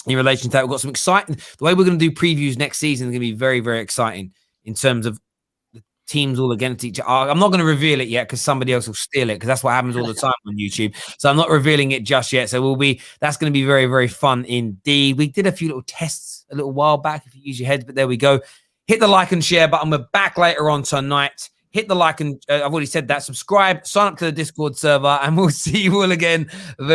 in relation to that. We've got some exciting, the way we're going to do previews next season is going to be very, very exciting in terms of the teams all against each other. I'm not going to reveal it yet because somebody else will steal it, because that's what happens all the time on YouTube. So I'm not revealing it just yet. So that's going to be very, very fun indeed. We did a few little tests a little while back, if you use your heads, but there we go. Hit the like and share button. We're back later on tonight. Hit the like and I've already said that. Subscribe, sign up to the Discord server, and we'll see you all again